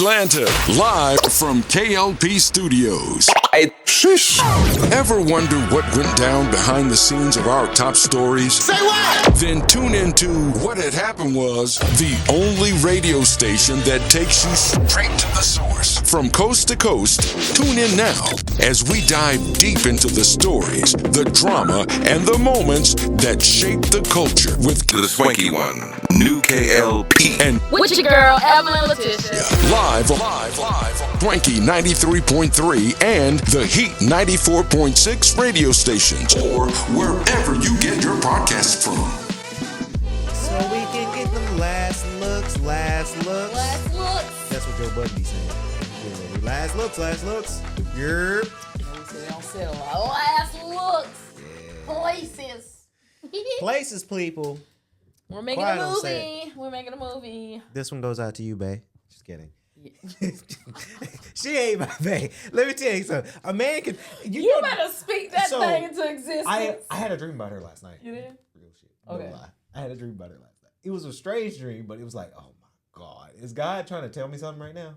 Atlanta, live from K.L.P studios. Ever wonder what went down behind the scenes of our top stories? Say what? Then tune into What Had Happened Was, the only radio station that takes you straight to the source. From coast to coast, tune in now as we dive deep into the stories, the drama, and the moments that shape the culture with The Swanky One, New K.L.P. and with your girl, Evelyn Letitia. live, Swanky 93.3 and the Heat 94.6 radio stations, or wherever you get your podcasts from. So we can get them last looks. Last looks. That's what Joe Budden be saying. Yeah, last looks. Yerp. They don't sell last looks. Yeah. Places. Places, people. We're making Quiet a on set. movie. We're making a movie. This one goes out to you, bae. Just kidding. Yeah. She ain't my bae. Let me tell you something. A man can. You better speak that So, thing into existence. I had a dream about her last night. You did? Real shit. No Okay. lie. I had a dream about her last night. It was a strange dream, but it was like, oh my God. Is God trying to tell me something right now?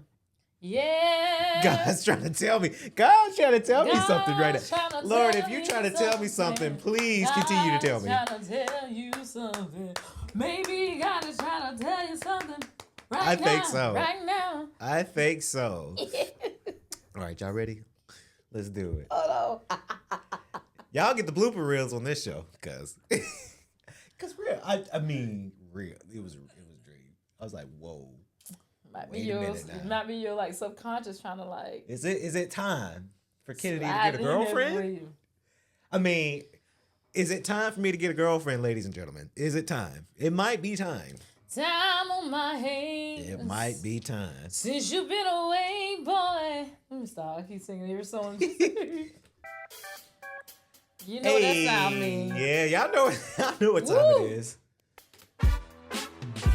Yeah. God's trying to tell me. God's trying to tell me something right God's now. trying to Lord, tell if you're me trying to tell me something, please continue to tell me. God's trying to tell you something. Maybe God is trying to tell you something right I now. think so. Right now. I think so. All right, y'all ready? Let's do it. Oh, no. Y'all get the blooper reels on this show, cause real. I mean, real. It was a dream. I was like, whoa. Might Wait be a your, minute now. might be your like subconscious trying to like. Is it time for Kennedy to slide get a in there girlfriend? for you. I mean, is it time for me to get a girlfriend, ladies and gentlemen? Is it time? It might be time. Time on my hands. It might be time. Since you've been away, boy. Let me stop. I keep singing every song. You know what that sound means. Yeah, y'all know what time Woo. it is.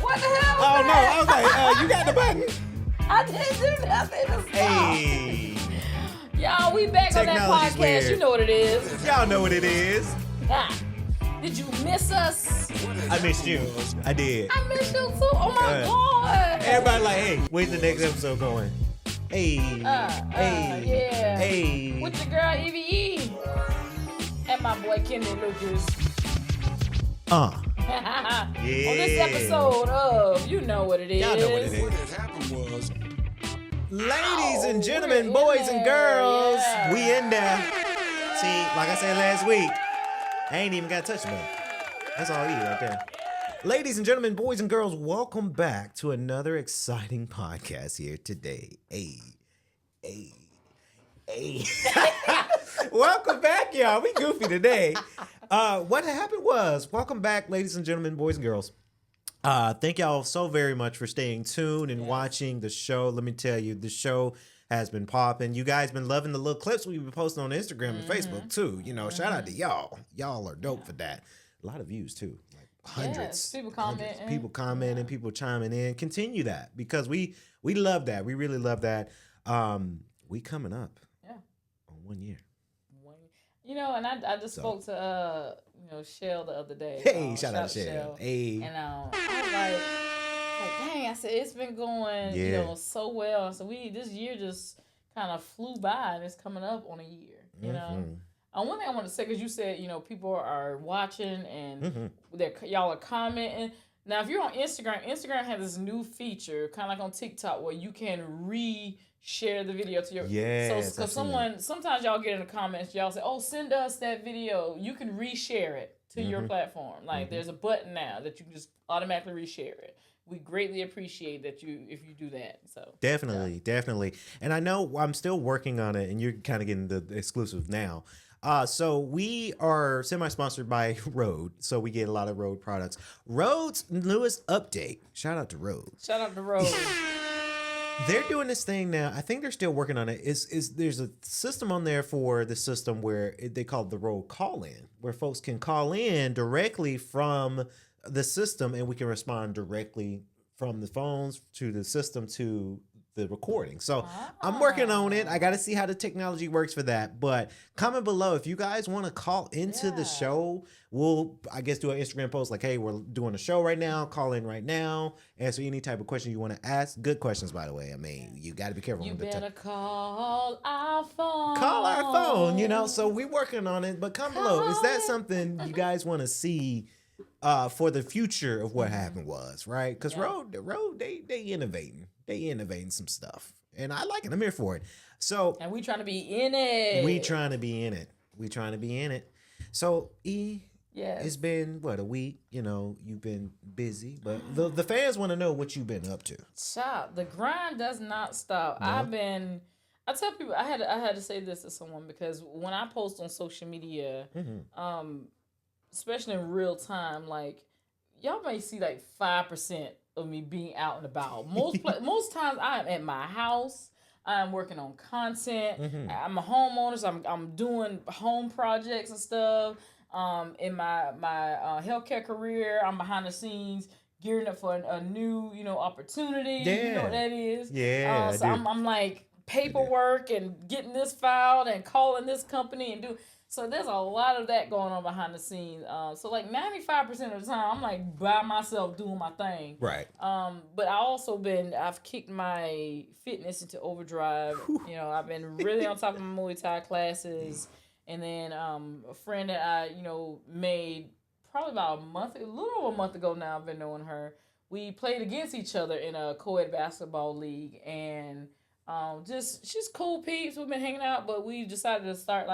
What the hell? Oh Was no, that? I was like, you got the button. I didn't do nothing to stop. Hey, Y'all, we back on that Technology's podcast. weird. You know what it is. y'all know what it is. Ah. Did you miss us? I missed you. I did. I missed you too. Oh my Yeah. God. Everybody like, hey, where's the next episode going? Hey, Yeah. hey. With your girl EVE. And my boy Kenny Lucas. On this episode of You Know What It Is. Y'all know what it What is. had happened was, Ladies and gentlemen, we're in boys and there. girls, Yeah. we in there. See, like I said last week, I ain't even got to touch the button. That's all E right there. Ladies and gentlemen, boys and girls, welcome back to another exciting podcast here today. Hey. Welcome back, y'all. We goofy today. What happened was, welcome back, ladies and gentlemen, boys and girls. Thank y'all so very much for staying tuned and watching the show. Let me tell you, the show has been popping. You guys been loving the little clips we've been posting on Instagram and Facebook too. You know, shout out to y'all. Y'all are dope for that. A lot of views too, like hundreds. Yes, people commenting. People commenting, people chiming in. Continue that because we love that. We really love that. We coming up. Yeah. On 1 year. You know, and I just spoke to Shell the other day. Hey, shout out to Shell. Hey. And I was like, dang, I said it's been going, so well. So this year just kind of flew by, and it's coming up on a year. You know. One thing I want to say, because you said people are watching and y'all are commenting. Now, if you're on Instagram has this new feature, kind of like on TikTok, where you can share the video to your Yes, so because sometimes y'all get in the comments, y'all say, oh, send us that video. You can reshare it to your platform. Like there's a button now that you can just automatically reshare it. We greatly appreciate that if you do that. So Definitely. And I know I'm still working on it, and you're kind of getting the exclusive now. So we are semi-sponsored by Rode, so we get a lot of Rode products. Rode's newest update. Shout out to Rode. Shout out to Rose. They're doing this thing now. I think they're still working on it. There's a system on there for the system where they call it the Rode call-in, where folks can call in directly from the system, and we can respond directly from the phones to the system to the recording. So I'm working on it. I got to see how the technology works for that. But comment below if you guys want to call into the show. We'll, I guess, do an Instagram post like, hey, we're doing a show right now. Call in right now. Answer any type of question you want to ask. Good questions, by the way. I mean, you got to be careful. You better call our phone. Call our phone, you know. So we're working on it. But comment below. Is that something you guys want to see for the future of what happened was, right? Because Road, they innovating. They innovating some stuff. And I like it. I'm here for it. So and we trying to be in it. We trying to be in it. So yes. It's been a week, you know, you've been busy, but the fans want to know what you've been up to. Child, the grind does not stop. No. I tell people I had to say this to someone because when I post on social media, especially in real time, like y'all may see like 5% of me being out and about. Most times I am at my house. I'm working on content. I'm a homeowner, so I'm doing home projects and stuff. In my healthcare career, I'm behind the scenes gearing up for a new, opportunity. Yeah. You know what that is? Yeah. So I'm like paperwork and getting this filed and calling this company and do. So there's a lot of that going on behind the scenes. So like 95% of the time, I'm like by myself doing my thing. Right. But I've kicked my fitness into overdrive. I've been really on top of my Muay Thai classes. And then a friend that I, made probably about a little over a month ago now, I've been knowing her. We played against each other in a co-ed basketball league. And she's cool peeps. We've been hanging out, but we decided to start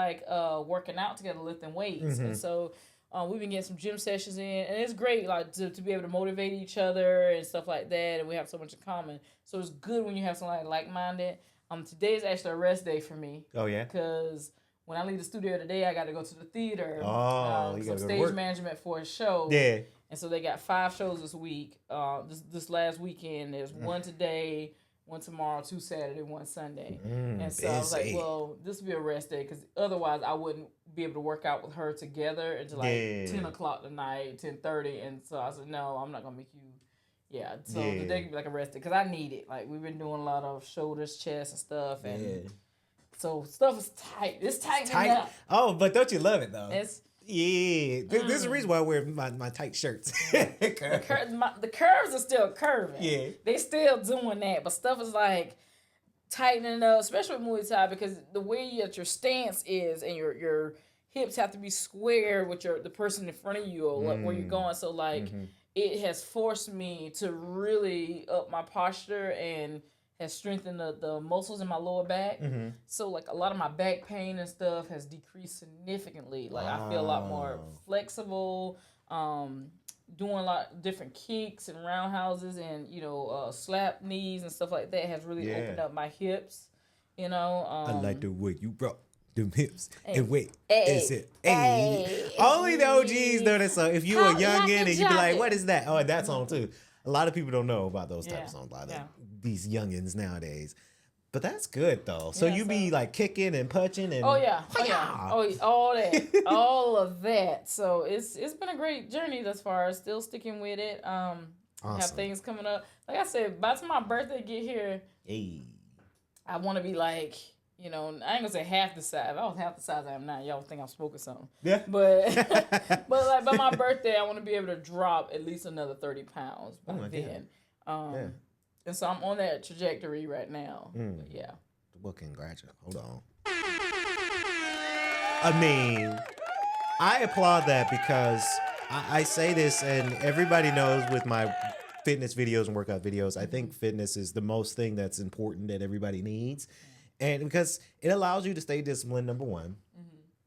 working out together, lifting weights. And so we've been getting some gym sessions in. And it's great to be able to motivate each other and stuff like that. And we have so much in common. So it's good when you have somebody like-minded. Today is actually a rest day for me. Oh, yeah? Because when I leave the studio today, I got to go to the theater. Some stage management for a show. Yeah. And so they got 5 shows this week. This last weekend, there's one today, one tomorrow, 2 Saturday, 1 Sunday. And so I was like, well, this will be a rest day because otherwise I wouldn't be able to work out with her together until 10 o'clock tonight, 10:30. And so I said, no, I'm not going to make you. Yeah. So today could be like a rest day because I need it. Like we've been doing a lot of shoulders, chest and stuff. And so stuff is tight. It's tight. Up. Oh, but don't you love it though? It's There's a reason why I wear my tight shirts. the curves are still curving. Yeah. They still doing that, but stuff is like tightening up, especially with Muay Thai because the way that your stance is and your hips have to be square with the person in front of you or where you're going. So it has forced me to really up my posture and has strengthened the muscles in my lower back. So like a lot of my back pain and stuff has decreased significantly. Like I feel a lot more flexible, doing a lot of different kicks and roundhouses and, slap knees and stuff like that has really opened up my hips, I like the way you brought them hips and wait, is it? Only the OGs know that song. If you a youngin' and you be like, what is that? Oh, that song too. A lot of people don't know about those type of songs. These youngins nowadays. But that's good though. So you be like kicking and punching and all that, all of that. So it's been a great journey thus far. Still sticking with it. Awesome. Have things coming up. Like I said, by the time my birthday get here, I want to be like, I ain't gonna say half the size. If I was half the size I am now, y'all would think I'm smoking something. Yeah. But like by my birthday, I want to be able to drop at least another 30 pounds by then. And so I'm on that trajectory right now. But yeah. Well, congratulations. Hold on. I mean, I applaud that because I say this, and everybody knows with my fitness videos and workout videos, I think fitness is the most thing that's important that everybody needs. And because it allows you to stay disciplined, number one,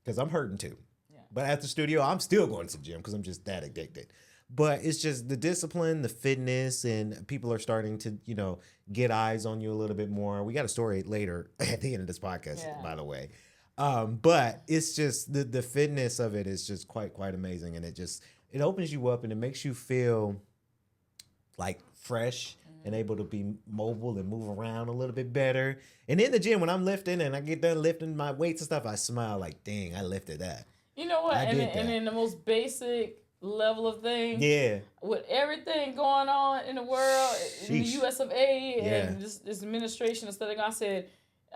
because I'm hurting too. Yeah. But at the studio, I'm still going to the gym because I'm just that addicted. But it's just the discipline, the fitness, and people are starting to, get eyes on you a little bit more. We got a story later at the end of this podcast, by the way. But it's just the fitness of it is just quite amazing. And it opens you up and it makes you feel like fresh and able to be mobile and move around a little bit better. And in the gym, when I'm lifting and I get done lifting my weights and stuff, I smile like, dang, I lifted that. You know what? And in the most basic level of thing. Yeah. With everything going on in the world, in the U.S. of A. and this administration and stuff, I said,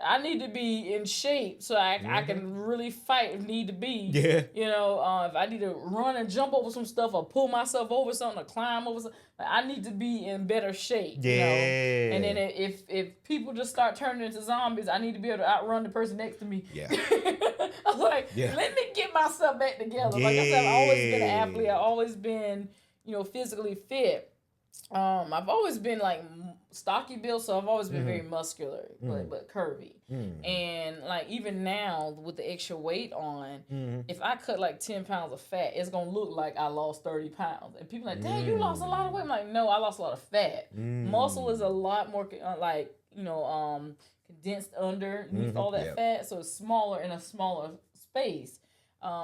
I need to be in shape so I can really fight if need to be. Yeah. You know, if I need to run and jump over some stuff or pull myself over something or climb over something, I need to be in better shape. Yeah. You know? And then if people just start turning into zombies, I need to be able to outrun the person next to me. Yeah. I was like, let me get myself back together. Like I said, I've always been an athlete. I've always been, physically fit. I've always been like stocky built, so I've always been very muscular, but curvy. And like even now with the extra weight on, if I cut like 10 pounds of fat, it's gonna look like I lost 30 pounds. And people are like, "Dang, you lost a lot of weight." I'm like, "No, I lost a lot of fat. Muscle is a lot more condensed underneath all that fat, so it's smaller in a smaller space."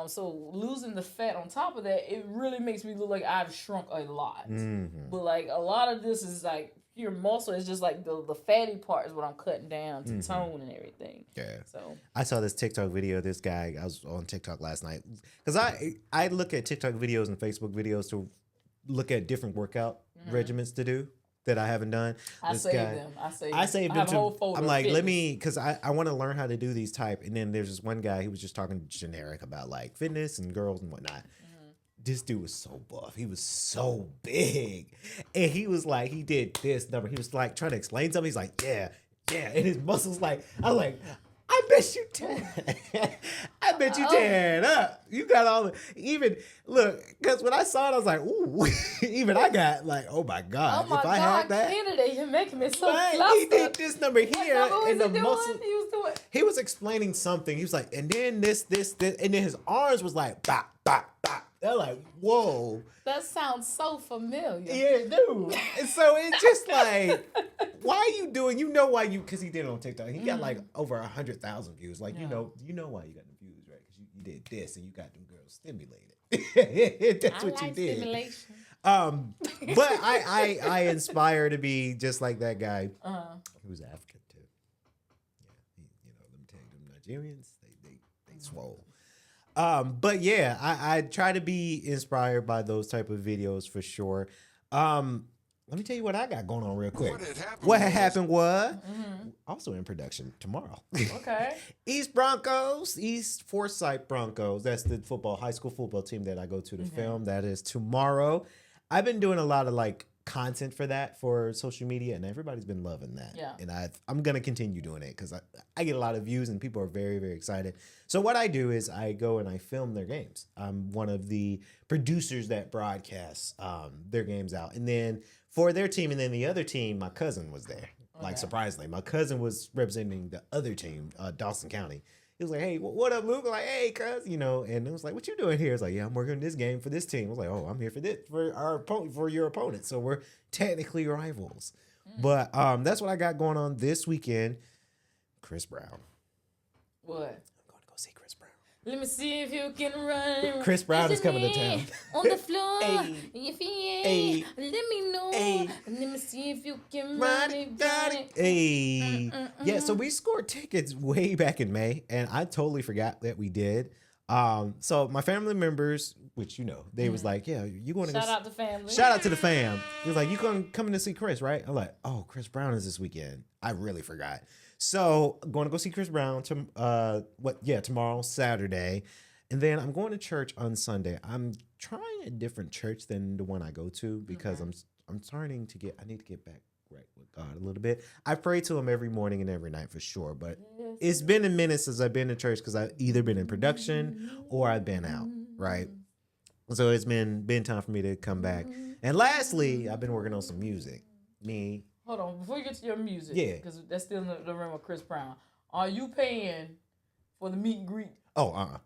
So losing the fat on top of that, it really makes me look like I've shrunk a lot. But like a lot of this is like pure muscle. It's just like the fatty part is what I'm cutting down to tone and everything. Yeah. So I saw this TikTok video of this guy. I was on TikTok last night because I look at TikTok videos and Facebook videos to look at different workout regimens to do that I haven't done. I saved them. I saved them too. I'm like, let me, because I want to learn how to do these type. And then there's this one guy, he was just talking generic about like fitness and girls and whatnot. This dude was so buff. He was so big. And he was like, he did this number. He was like trying to explain something. He's like, yeah. And his muscles like, I was like, I bet you 10. I bet you 10 up. You got all the, even, look, because when I saw it, I was like, ooh, even I got like, oh my God. Oh my if I God, had that. Kennedy, you're making me so flustered. He did this number here. What and number the was he muscle. doing? He was doing. He was explaining something. He was like, and then this. And then his arms was like, bop, bop, bop. They're like, whoa. That sounds so familiar. Yeah, dude. And so it's just like, why are you doing? You know why you? Because he did it on TikTok. He got like over 100,000 views. Like you know why you got the views, right? Because you did this and you got them girls stimulated. That's what you did. Stimulation. But I aspire to be just like that guy who's African too. Yeah, let me tell you, them Nigerians, they swole. But yeah, I try to be inspired by those type of videos for sure. Let me tell you what I got going on real quick. What had happened was also in production tomorrow. Okay. East Forsyth Broncos. That's the high school football team that I go to film. That is tomorrow. I've been doing a lot of like content for that for social media, and everybody's been loving that. Yeah. And I'm gonna continue doing it because I get a lot of views and people are very, very excited. So what I do is I go and I film their games. I'm one of the producers that broadcasts their games out, and then for their team, and then the other team, my cousin was there. Okay. Like surprisingly, my cousin was representing the other team, Dawson County. He was like, "Hey, what up, Luke?" I'm like, "Hey, cuz," and it was like, "What you doing here?" It's like, "Yeah, I'm working on this game for this team." I was like, "Oh, I'm here for this for your opponent." So we're technically rivals. But that's what I got going on this weekend. Chris Brown. What? I'm going to go see Chris Brown. Let me see if you can run. Chris Brown is coming to town. On the floor. Hey. If he ain't, let me know. Hey. Let me see if you can run it. Hey. Yeah, so we scored tickets way back in May, and I totally forgot that we did. So my family members, which they was like, "Yeah, you going to shout out to family. Shout out to the fam." He was like, "You coming to see Chris, right?" I'm like, "Oh, Chris Brown is this weekend." I really forgot. So going to go see Chris Brown tomorrow, Saturday. And then I'm going to church on Sunday. I'm trying a different church than the one I go to because I'm starting to I need to get back right with God a little bit. I pray to him every morning and every night for sure, but it's been a minute since I've been to church because I've either been in production or I've been out, right? So it's been time for me to come back. And lastly, I've been working on some music. Hold on, before you get to your music, yeah, because that's still in the realm of Chris Brown. Are you paying for the meet and greet? Oh,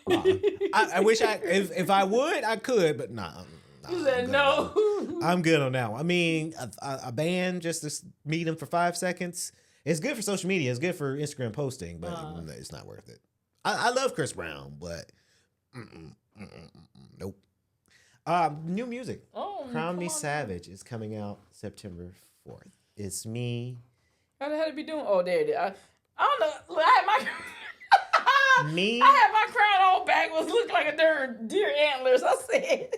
I wish if I would, I could, but nah. You said no. I'm good on that one. I mean, a band just to meet them for 5 seconds. It's good for social media. It's good for Instagram posting, but it's not worth it. I love Chris Brown, but nope. New music. Oh, Crown Me Savage is coming out September 4th. It's me. How the hell did it be doing? Oh, there it is. I don't know. I had my me. I had my crown all backwards, looked like a darn deer antlers. I said,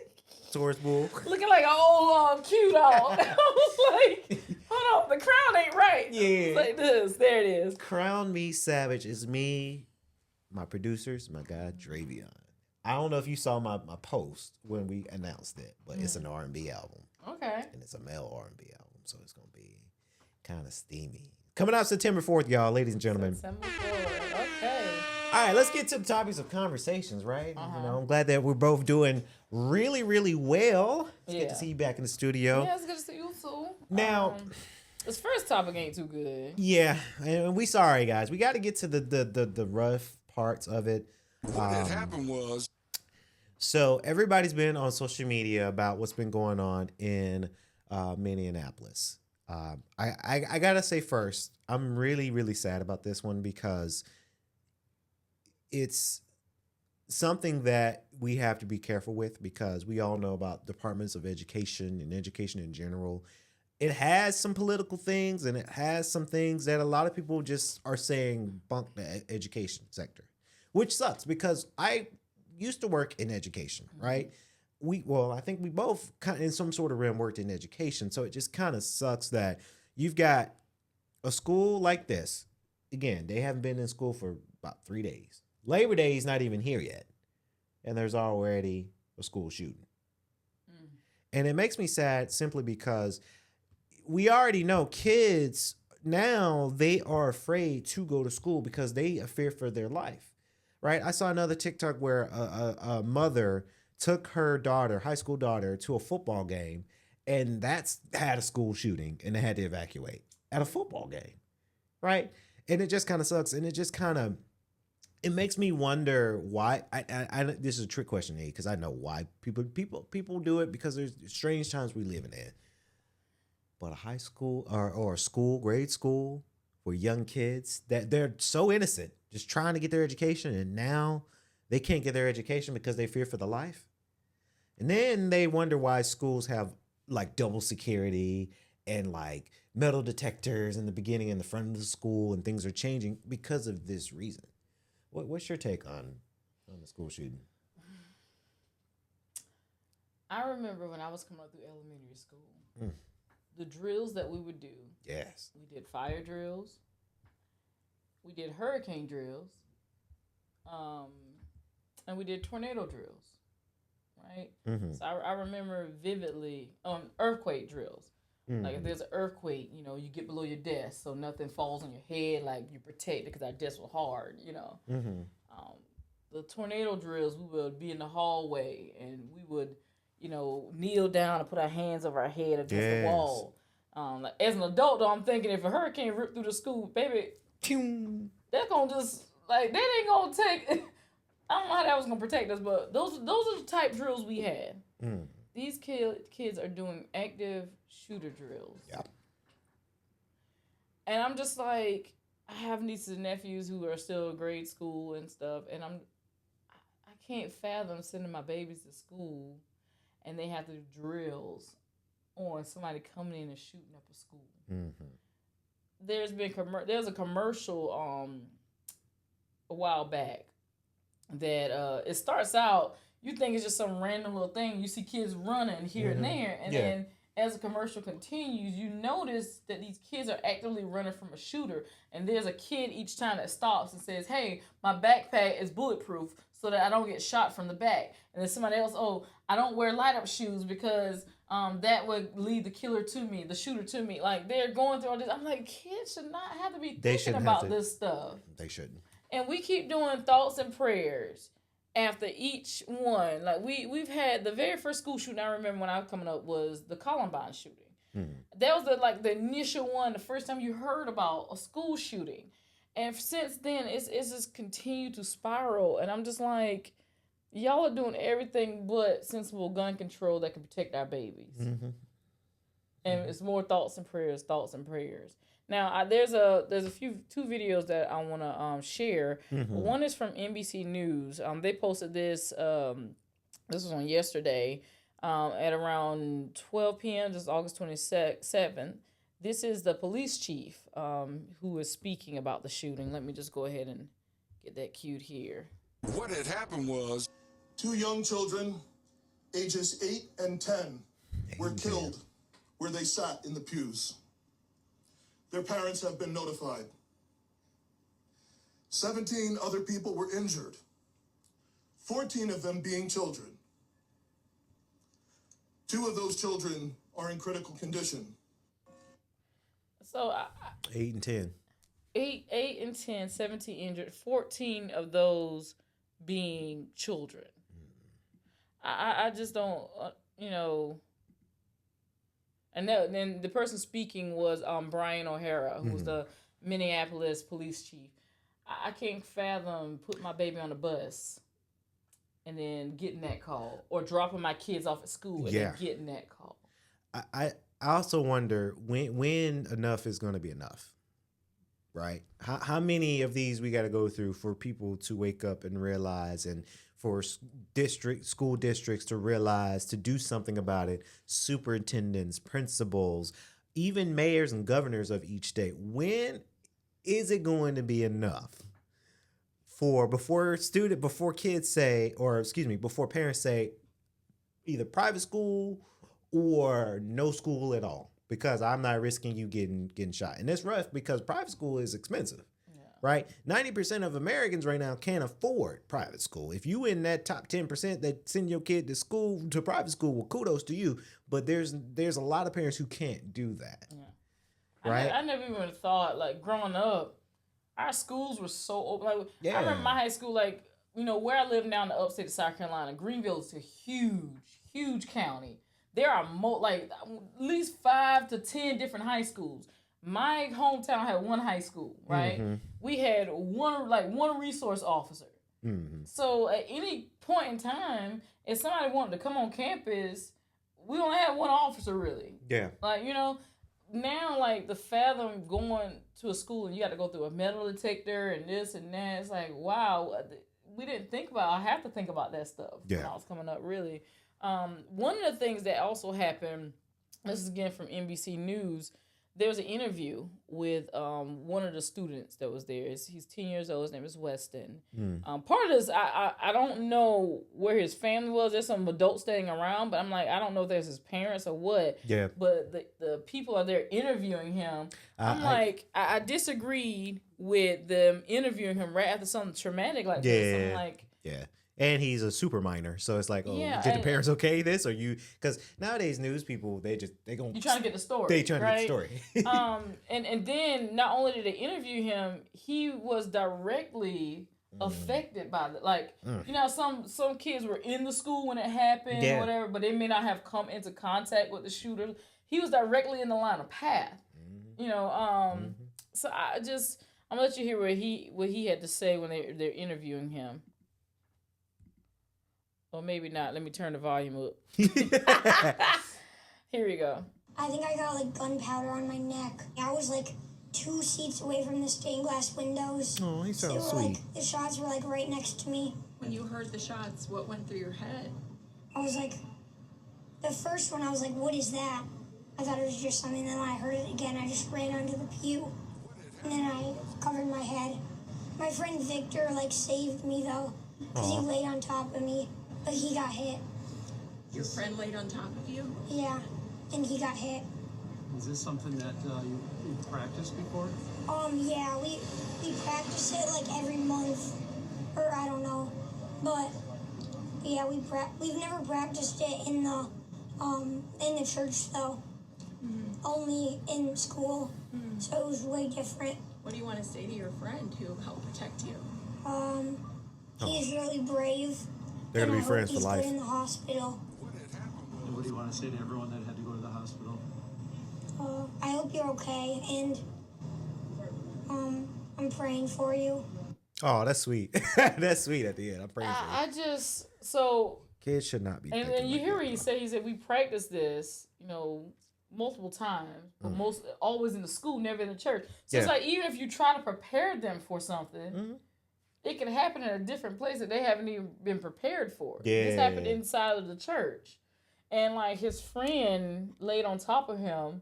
Brontosaurus bull. Looking like an old cute dog. I was like, hold on, the crown ain't right. Yeah. It's like this. There it is. Crown Me Savage is me, my producers, my guy Dravion. I don't know if you saw my post when we announced it, but it's an R&B album. Okay. And it's a male R&B album, so it's going to be kind of steamy. Coming out September 4th, y'all, ladies and gentlemen. September 4th. Okay. All right, let's get to the topics of conversations, right? You know, I'm glad that we're both doing really, really well. It's good to see you back in the studio. Yeah, it's good to see you too. Now, this first topic ain't too good. yeah, and we sorry, guys. We got to get to the rough parts of it. What had happened was... So everybody's been on social media about what's been going on in Minneapolis. I gotta say first, I'm really, really sad about this one because it's something that we have to be careful with because we all know about departments of education and education in general. It has some political things and it has some things that a lot of people just are saying bunk the education sector, which sucks because I used to work in education, right? I think we both kind of in some sort of realm worked in education. So it just kind of sucks that you've got a school like this. Again, they haven't been in school for about 3 days. Labor Day is not even here yet. And there's already a school shooting. And it makes me sad simply because we already know kids now, they are afraid to go to school because they fear for their life. Right? I saw another TikTok where a mother took her daughter, high school daughter, to a football game, and that's had a school shooting, and they had to evacuate at a football game, right? And it just kind of sucks, and it just kind of it makes me wonder why. I this is a trick question, because I know why people do it because there's strange times we live in. But a high school or a school, grade school, for young kids that they're so innocent, just trying to get their education, and now they can't get their education because they fear for the life. And then they wonder why schools have like double security and like metal detectors in the beginning and the front of the school, and things are changing because of this reason. What's your take on the school shooting? I remember when I was coming up through elementary school, the drills that we would do. Yes. We did fire drills. We did hurricane drills. And we did tornado drills. Right? Mm-hmm. So I remember vividly earthquake drills. Mm-hmm. Like if there's an earthquake, you get below your desk so nothing falls on your head, like you protect it because our desks were hard, Mm-hmm. The tornado drills, we would be in the hallway and we would, kneel down and put our hands over our head against the wall. Like as an adult, though, I'm thinking if a hurricane ripped through the school, baby, they're gonna just like that ain't gonna take. I don't know how that was gonna protect us, but those are the type drills we had. Mm. These kids are doing active shooter drills. Yep. And I'm just like, I have nieces and nephews who are still in grade school and stuff, and I can't fathom sending my babies to school, and they have to do drills on somebody coming in and shooting up a school. Mm-hmm. There's a commercial a while back that it starts out, you think it's just some random little thing. You see kids running here and there, and then as the commercial continues, you notice that these kids are actively running from a shooter, and there's a kid each time that stops and says, "Hey, my backpack is bulletproof so that I don't get shot from the back." And then somebody else, "Oh, I don't wear light-up shoes because that would lead the shooter to me." Like, they're going through all this. I'm like, kids should not have to be thinking about this stuff. They shouldn't. And we keep doing thoughts and prayers after each one. Like, we've had the very first school shooting I remember when I was coming up was the Columbine shooting. That was the initial one, the first time you heard about a school shooting. And since then, it's just continued to spiral. And I'm just like, y'all are doing everything but sensible gun control that can protect our babies. Mm-hmm. And it's more thoughts and prayers. Now, there's two videos that I want to share. Mm-hmm. One is from NBC News. They posted this. This was on yesterday at around 12 p.m. This is August 27th. This is the police chief who is speaking about the shooting. Let me just go ahead and get that cued here. What had happened was 2 young children, ages 8 and 10, were killed where they sat in the pews. Their parents have been notified. 17 other people were injured, 14 of them being children. 2 of those children are in critical condition. So 8 and 10. 8 and 10, 17 injured, 14 of those being children. I just don't, and then the person speaking was Brian O'Hara, who was the Minneapolis police chief. I can't fathom putting my baby on the bus and then getting that call, or dropping my kids off at school and then getting that call. I also wonder when enough is going to be enough, right? How many of these we got to go through for people to wake up and realize, and for school districts to realize, to do something about it, superintendents, principals, even mayors and governors of each state. When is it going to be enough before parents say either private school or no school at all, because I'm not risking you getting shot? And it's rough because private school is expensive. Right? 90% of Americans right now can't afford private school. If you in that top 10% that send your kid to private school, well, kudos to you. But there's a lot of parents who can't do that. Yeah. Right? I never even thought, like, growing up, our schools were so open. Like, I remember my high school, like, where I live now in the upstate of South Carolina, Greenville is a huge county. There are at least 5 to 10 different high schools. My hometown had one high school, right? Mm-hmm. We had one resource officer. Mm-hmm. So at any point in time, if somebody wanted to come on campus, we only had one officer really. Yeah. Now the fathom going to a school and you got to go through a metal detector and this and that. It's like, wow, we didn't think about. I have to think about that stuff when I was coming up. Really, one of the things that also happened. This is again from NBC News. There was an interview with one of the students that was there. He's 10 years old. His name is Weston. Part of this, I don't know where his family was. There's some adults staying around, but I'm like, I don't know if there's his parents or what. Yeah. But the people are there interviewing him. I disagreed with them interviewing him right after something traumatic like this. I'm like, yeah. And he's a super minor, so it's like, did the parents okay this, or you? Because nowadays news people, they gonna you trying to get the story. They trying to get the story. And then not only did they interview him, he was directly affected by it. Some kids were in the school when it happened or whatever, but they may not have come into contact with the shooter. He was directly in the line of path. So I'm gonna let you hear what he had to say when they're interviewing him. Or maybe not. Let me turn the volume up. Here we go. I think I got gunpowder on my neck. I was 2 seats away from the stained glass windows. Oh, he sounds sweet. The shots were right next to me. When you heard the shots, what went through your head? I was the first one I was what is that? I thought it was just something. Then when I heard it again, I just ran onto the pew. And then I covered my head. My friend Victor saved me though, because he laid on top of me. But he got hit. Your friend laid on top of you? Yeah, and he got hit. Is this something that you practiced before? Yeah, we practice it every month, or I don't know, but yeah, we've never practiced it in the church though, only in school, so it was way different. What do you want to say to your friend who helped protect you? He's really brave. They're going to be friends for life. He's in the hospital. And what do you want to say to everyone that had to go to the hospital? I hope you're okay, and I'm praying for you. Oh, that's sweet. That's sweet at the end. I'm praying for you. Kids should not be. And you hear what he said. He said, we practice this, multiple times, but always in the school, never in the church. So it's even if you try to prepare them for something, it can happen in a different place that they haven't even been prepared for. Yeah. This happened inside of the church. And his friend laid on top of him.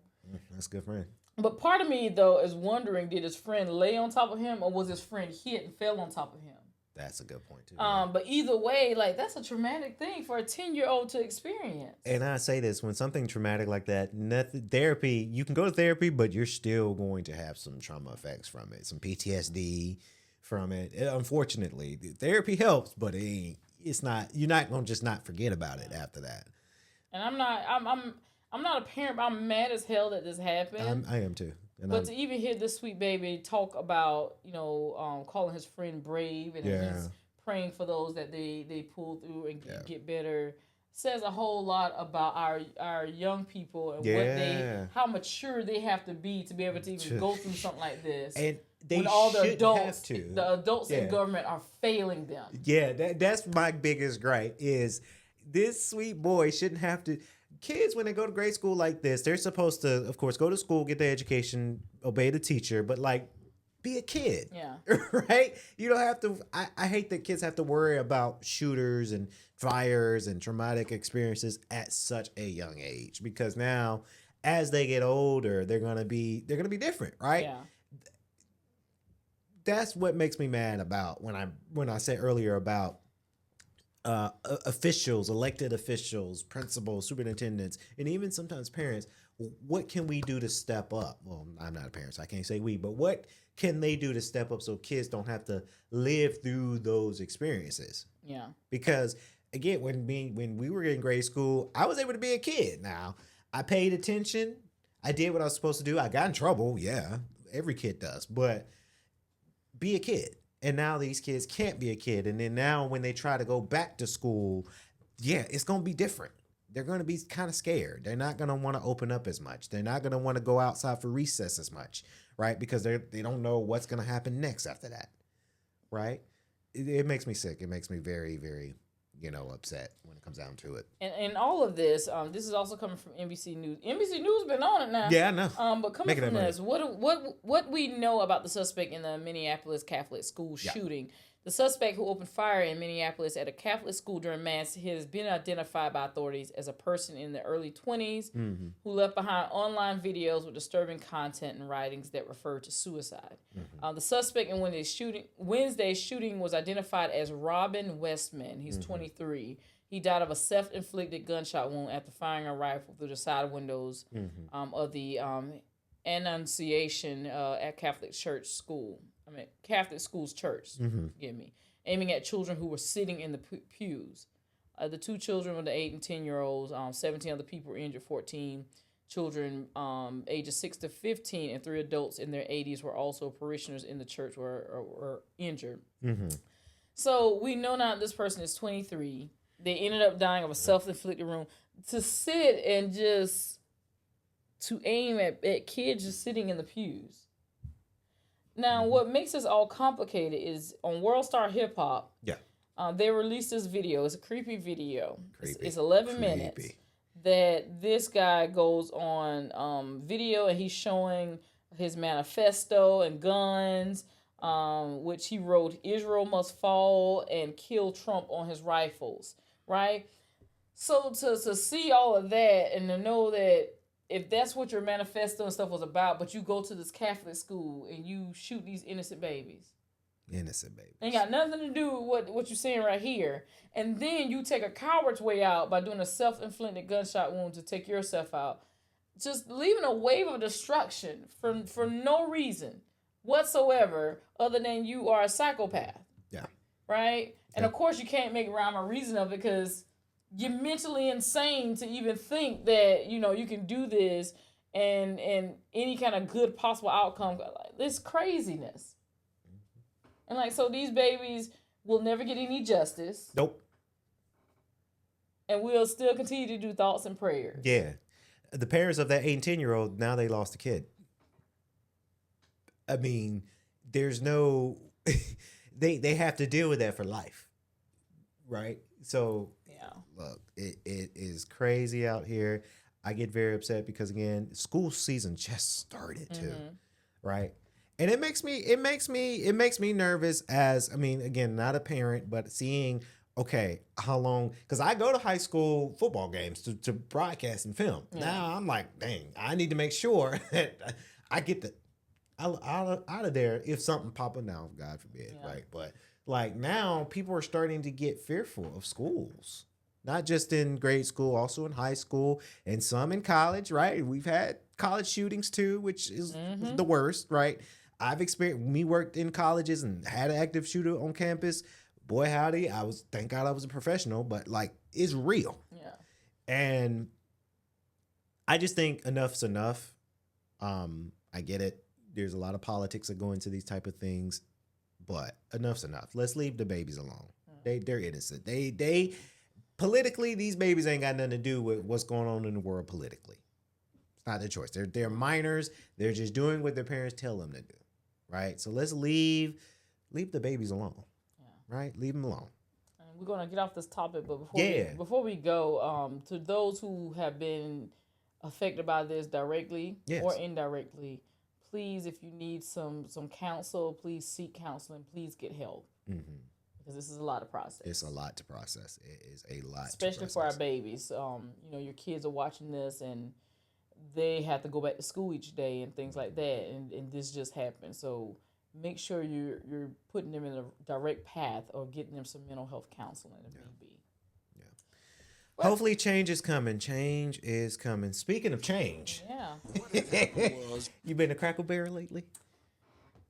That's a good friend. But part of me, though, is wondering, did his friend lay on top of him or was his friend hit and fell on top of him? That's a good point too. But either way, like that's a traumatic thing for a 10-year-old to experience. And I say this, when something traumatic like that, nothing, therapy, you can go to therapy, but you're still going to have some trauma effects from it, some PTSD from it. Unfortunately, therapy helps, but it's not. You're not going to just not forget about it after that. And I'm not a parent, but I'm mad as hell that this happened. I am too. But to even hear this sweet baby talk about, calling his friend brave and he's praying for those that they pull through and get better, says a whole lot about our young people and how mature they have to be able to even go through something like this. And they when all the adults in government are failing them. Yeah, that's my biggest gripe is this sweet boy shouldn't have to. Kids, when they go to grade school like this, they're supposed to, of course, go to school, get their education, obey the teacher, but like, be a kid. Yeah. Right? You don't have to. I hate that kids have to worry about shooters and fires and traumatic experiences at such a young age, because now, as they get older, they're gonna be different, right? Yeah. That's what makes me mad about when I said earlier about officials, elected officials, principals, superintendents, and even sometimes parents. What can we do to step up? Well, I'm not a parent, so I can't say we, but what can they do to step up so kids don't have to live through those experiences? Yeah. Because again, when we were in grade school, I was able to be a kid. Now, I paid attention. I did what I was supposed to do. I got in trouble. Yeah, every kid does. But be a kid. And now these kids can't be a kid. And then now when they try to go back to school, it's going to be different. They're going to be kind of scared. They're not going to want to open up as much. They're not going to want to go outside for recess as much, right? Because they don't know what's going to happen next after that, right? It makes me sick. It makes me very, very, upset when it comes down to it. And all of this, this is also coming from NBC News. NBC News been on it now. Yeah, I know. But coming from this, what we know about the suspect in the Minneapolis Catholic school shooting. The suspect who opened fire in Minneapolis at a Catholic school during Mass has been identified by authorities as a person in the early 20s who left behind online videos with disturbing content and writings that refer to suicide. The suspect in Wednesday's shooting was identified as Robin Westman. He's 23. He died of a self-inflicted gunshot wound after firing a rifle through the side windows of the Annunciation at Catholic School's church, forgive me, aiming at children who were sitting in the pews. The two children were the 8 and 10-year-olds. 17 other people were injured. 14 children ages 6 to 15 and 3 adults in their 80s were also parishioners in the church were injured. So we know now this person is 23. They ended up dying of a self-inflicted wound. To sit and just to aim at kids just sitting in the pews. Now, what makes this all complicated is on World Star Hip Hop, they released this video. It's a creepy video. It's 11 minutes that this guy goes on video and he's showing his manifesto and guns, which he wrote, Israel must fall and kill Trump on his rifles, right? So to see all of that and to know that if that's what your manifesto and stuff was about, but you go to this Catholic school and you shoot these innocent babies. Ain't got nothing to do with what you're saying right here. And then you take a coward's way out by doing a self-inflicted gunshot wound to take yourself out. Just leaving a wave of destruction for no reason whatsoever other than you are a psychopath. Yeah. Right? And of course you can't make rhyme or reason of it because you're mentally insane to even think that, you can do this and any kind of good possible outcome. This craziness. And so these babies will never get any justice. Nope. And we'll still continue to do thoughts and prayers. Yeah. The parents of that 8 and 10-year-old, now they lost a kid. I mean, there's no, they have to deal with that for life. Right? So, look, it is crazy out here. I get very upset because, again, school season just started too, right? And it makes me nervous as, again, not a parent, but seeing, okay, how long, because I go to high school football games to broadcast and film. Yeah. Now I'm like, dang, I need to make sure that I get out of there if something popping down, God forbid, right? But Like now, people are starting to get fearful of schools, not just in grade school, also in high school, and some in college. Right? We've had college shootings too, which is the worst. Right? I've experienced. Me worked in colleges and had an active shooter on campus. Boy, howdy! Thank God I was a professional, but like it's real. Yeah. And I just think enough's enough. I get it. There's a lot of politics that go into these type of things. But enough's enough. Let's leave the babies alone. They're innocent. They politically, these babies ain't got nothing to do with what's going on in the world politically. It's not their choice. They're minors. They're just doing what their parents tell them to do. Right? So let's leave the babies alone. Yeah. Right? Leave them alone. And we're gonna get off this topic, but before we go, to those who have been affected by this directly or indirectly, please, if you need some counsel, please seek counseling. Please get help. Because this is a lot to process. It's a lot to process. It is a lot especially for our babies. Your kids are watching this and they have to go back to school each day and things like that. And this just happened. So make sure you're putting them in a direct path or getting them some mental health counseling if need be. Hopefully change is coming. Change is coming. Speaking of change. Yeah. You been to Cracker Barrel lately?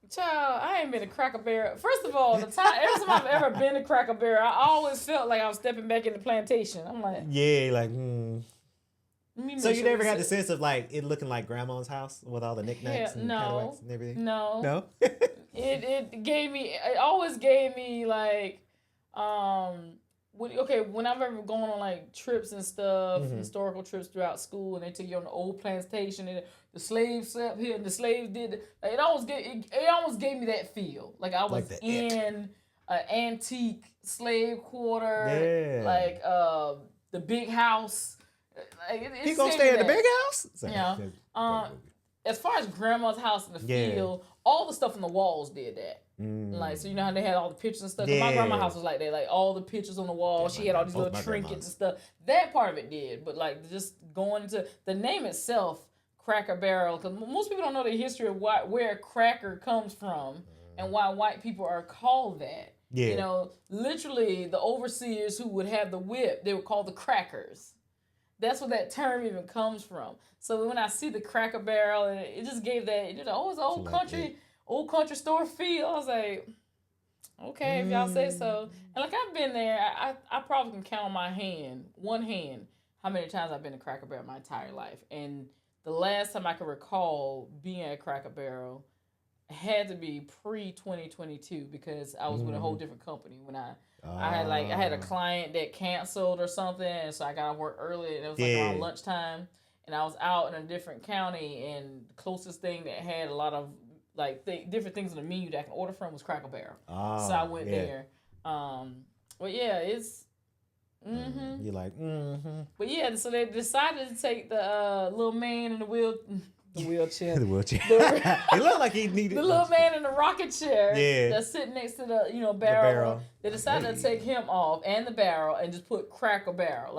Child, I ain't been to Cracker Barrel. First of all, every time I've ever been to Cracker Barrel, I always felt like I was stepping back in the plantation. I'm like... Yeah, like... So you never got the sense of like it looking like grandma's house with all the knickknacks and paddywhacks and everything? No. It always gave me like... when I've ever gone on like trips and stuff, historical trips throughout school, and they took you on the old plantation, and the slaves slept here, and the slaves did. It almost gave me that feel, like I was in an antique slave quarter, like the big house. He gonna stay in the big house? Yeah. As far as grandma's house in the field, all the stuff on the walls did that. Like, so you know how they had all the pictures and stuff? My grandma's house was like that, like all the pictures on the wall. She had all these little trinkets and stuff. That part of it did, but like just going into the name itself, Cracker Barrel, because most people don't know the history of where cracker comes from and why white people are called that. Yeah. You know, literally the overseers who would have the whip, they were called the crackers. That's where that term even comes from. So when I see the Cracker Barrel, and it just gave that, it's an old country store feel. I was like, okay, if y'all say so. And like I've been there, I probably can count on one hand, how many times I've been to Cracker Barrel my entire life. And the last time I can recall being at Cracker Barrel had to be pre-2022 because I was with a whole different company when I had a client that canceled or something, and so I got to work early, and it was like around lunchtime, and I was out in a different county, and the closest thing that had a lot of like different things on the menu that I can order from was Cracker Barrel. So I went there. But yeah, it's you're like But yeah, so they decided to take the little man in the wheelchair. The wheelchair. It looked like he needed the little man in the rocket chair. Yeah. That's sitting next to the barrel. The barrel. They decided to take him off and the barrel and just put Cracker Barrel.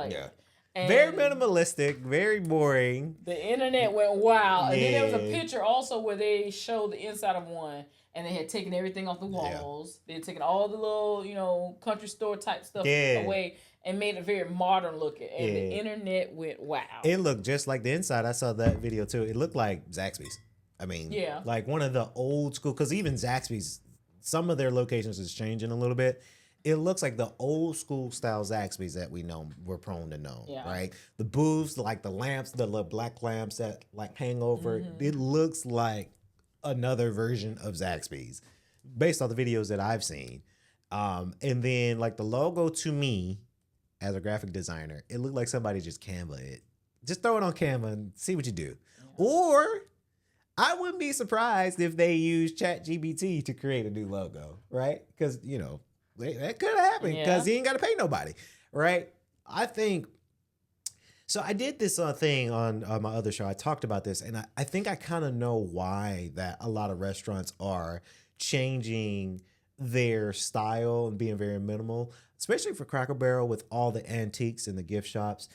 And very minimalistic, very boring. The internet went wild. And then there was a picture also where they showed the inside of one, and they had taken everything off the walls. They had taken all the little, country store type stuff away and made it very modern looking. And the internet went wild. It looked just like the inside. I saw that video too. It looked like Zaxby's. I mean, like one of the old school, because even Zaxby's, some of their locations is changing a little bit. It looks like the old school style Zaxby's that we're prone to know, right? The booths, like the lamps, the little black lamps that like hang over. It looks like another version of Zaxby's based on the videos that I've seen. And then like the logo to me as a graphic designer, it looked like somebody just Canva it. Just throw it on Canva and see what you do. Yeah. Or I wouldn't be surprised if they use ChatGPT to create a new logo, right? Because, that could happen because he ain't got to pay nobody, right? I think, so I did this thing on my other show. I talked about this, and I think I kind of know why that a lot of restaurants are changing their style and being very minimal, especially for Cracker Barrel with all the antiques and the gift shops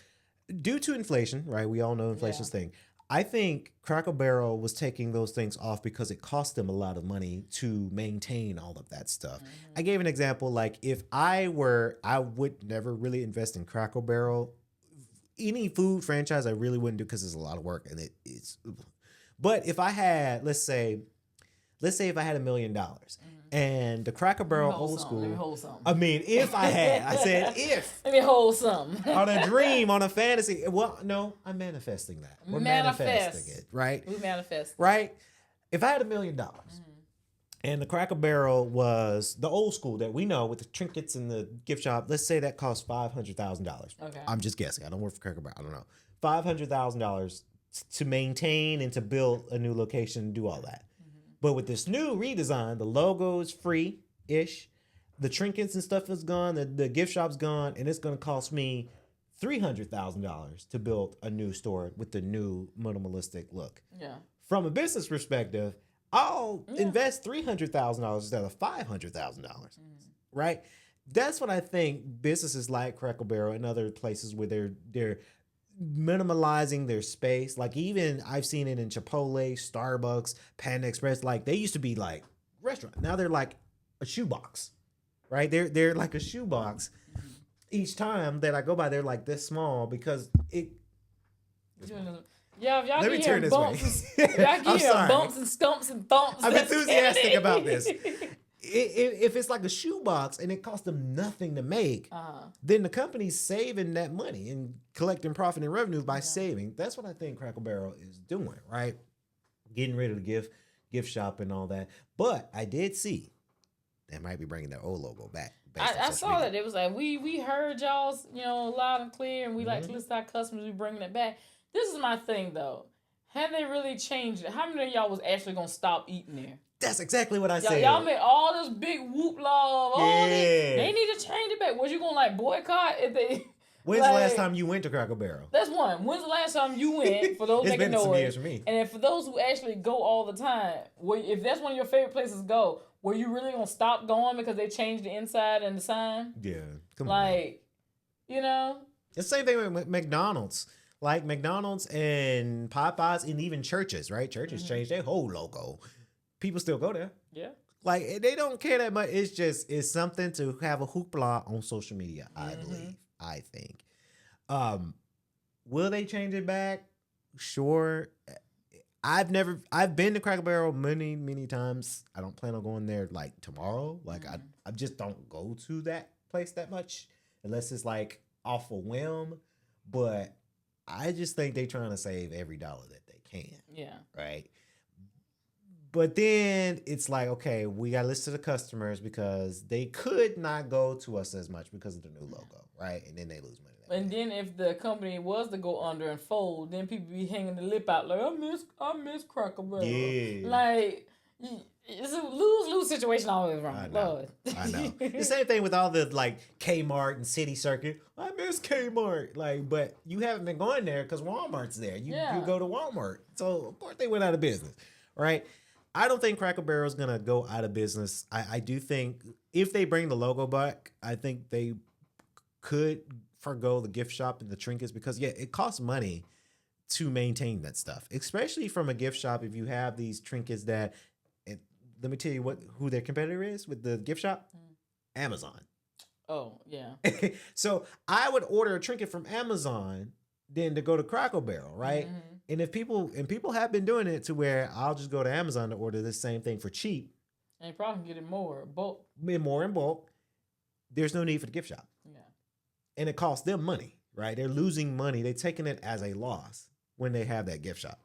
due to inflation, right? We all know inflation's thing. I think Cracker Barrel was taking those things off because it cost them a lot of money to maintain all of that stuff. I gave an example, like if I would never really invest in Cracker Barrel. Any food franchise I really wouldn't do because it's a lot of work and it's. But if I had, let's say if I had $1 million and the Cracker Barrel old school. Let me hold something. I mean, if I had, I said if. Let me hold something. On a dream, on a fantasy. Well, no, I'm manifesting that. We're manifesting it, right? We manifest. Right? If I had $1 million and the Cracker Barrel was the old school that we know with the trinkets in the gift shop, let's say that cost $500,000. Okay. I'm just guessing. I don't work for Cracker Barrel. I don't know. $500,000 to maintain and to build a new location and do all that. But with this new redesign, the logo is free-ish. The trinkets and stuff is gone. The gift shop's gone. And it's going to cost me $300,000 to build a new store with the new minimalistic look. Yeah. From a business perspective, I'll invest $300,000 instead of $500,000. Right? That's what I think businesses like Cracker Barrel and other places where they're minimalizing their space. Like even I've seen it in Chipotle, Starbucks, Panda Express. Like they used to be like restaurant. Now they're like a shoebox, right? They're like a shoebox. Each time that I go by, they're like this small because it. Yeah, if y'all Let me turn this bumps, way. y'all I'm get sorry. bumps and stumps and thumps. I'm that's enthusiastic Kennedy. about this. If it's like a shoebox and it costs them nothing to make, then the company's saving that money and collecting profit and revenue by saving. That's what I think Cracker Barrel is doing, right? Getting rid of the gift shop and all that. But I did see they might be bringing their old logo back. I saw that. It was like, we heard y'all's, loud and clear, and we like to list our customers, we bringing it back. This is my thing, though. Have they really changed it? How many of y'all was actually going to stop eating there? That's exactly what I said. Y'all made all this big whoop love. They need to change it back. Was you going to, boycott if they... When's the last time you went to Cracker Barrel? That's one. When's the last time you went, for those It's making been some noise? years for me. And then for those who actually go all the time, if that's one of your favorite places to go, were you really going to stop going because they changed the inside and the sign? Yeah. Come on. It's the same thing with McDonald's. Like McDonald's and Popeyes and even churches, right? Churches changed their whole logo. People still go there. Yeah. Like they don't care that much. It's something to have a hoopla on social media, I believe. I think. Will they change it back? Sure. I've been to Cracker Barrel many, many times. I don't plan on going there like tomorrow. Like I just don't go to that place that much unless it's like off a whim. But I just think they're trying to save every dollar that they can. Yeah. Right. But then it's like, okay, we got to listen to the customers because they could not go to us as much because of the new logo, right? And then they lose money. And then if the company was to go under and fold, then people be hanging the lip out like, I miss Cracker Barrel. Yeah. Like, it's a lose-lose situation all the way around. I know. The same thing with all the like Kmart and City Circuit. I miss Kmart. Like, but you haven't been going there because Walmart's there. You go to Walmart. So of course they went out of business, right? I don't think Cracker Barrel is going to go out of business. I do think if they bring the logo back, I think they could forgo the gift shop and the trinkets because, it costs money to maintain that stuff, especially from a gift shop. If you have these trinkets that, let me tell you who their competitor is with the gift shop, Amazon. Oh, yeah. So I would order a trinket from Amazon than to go to Cracker Barrel, right? And if people have been doing it to where I'll just go to Amazon to order this same thing for cheap. And you probably get it more bulk. More in bulk. There's no need for the gift shop. Yeah. And it costs them money, right? They're losing money. They're taking it as a loss when they have that gift shop.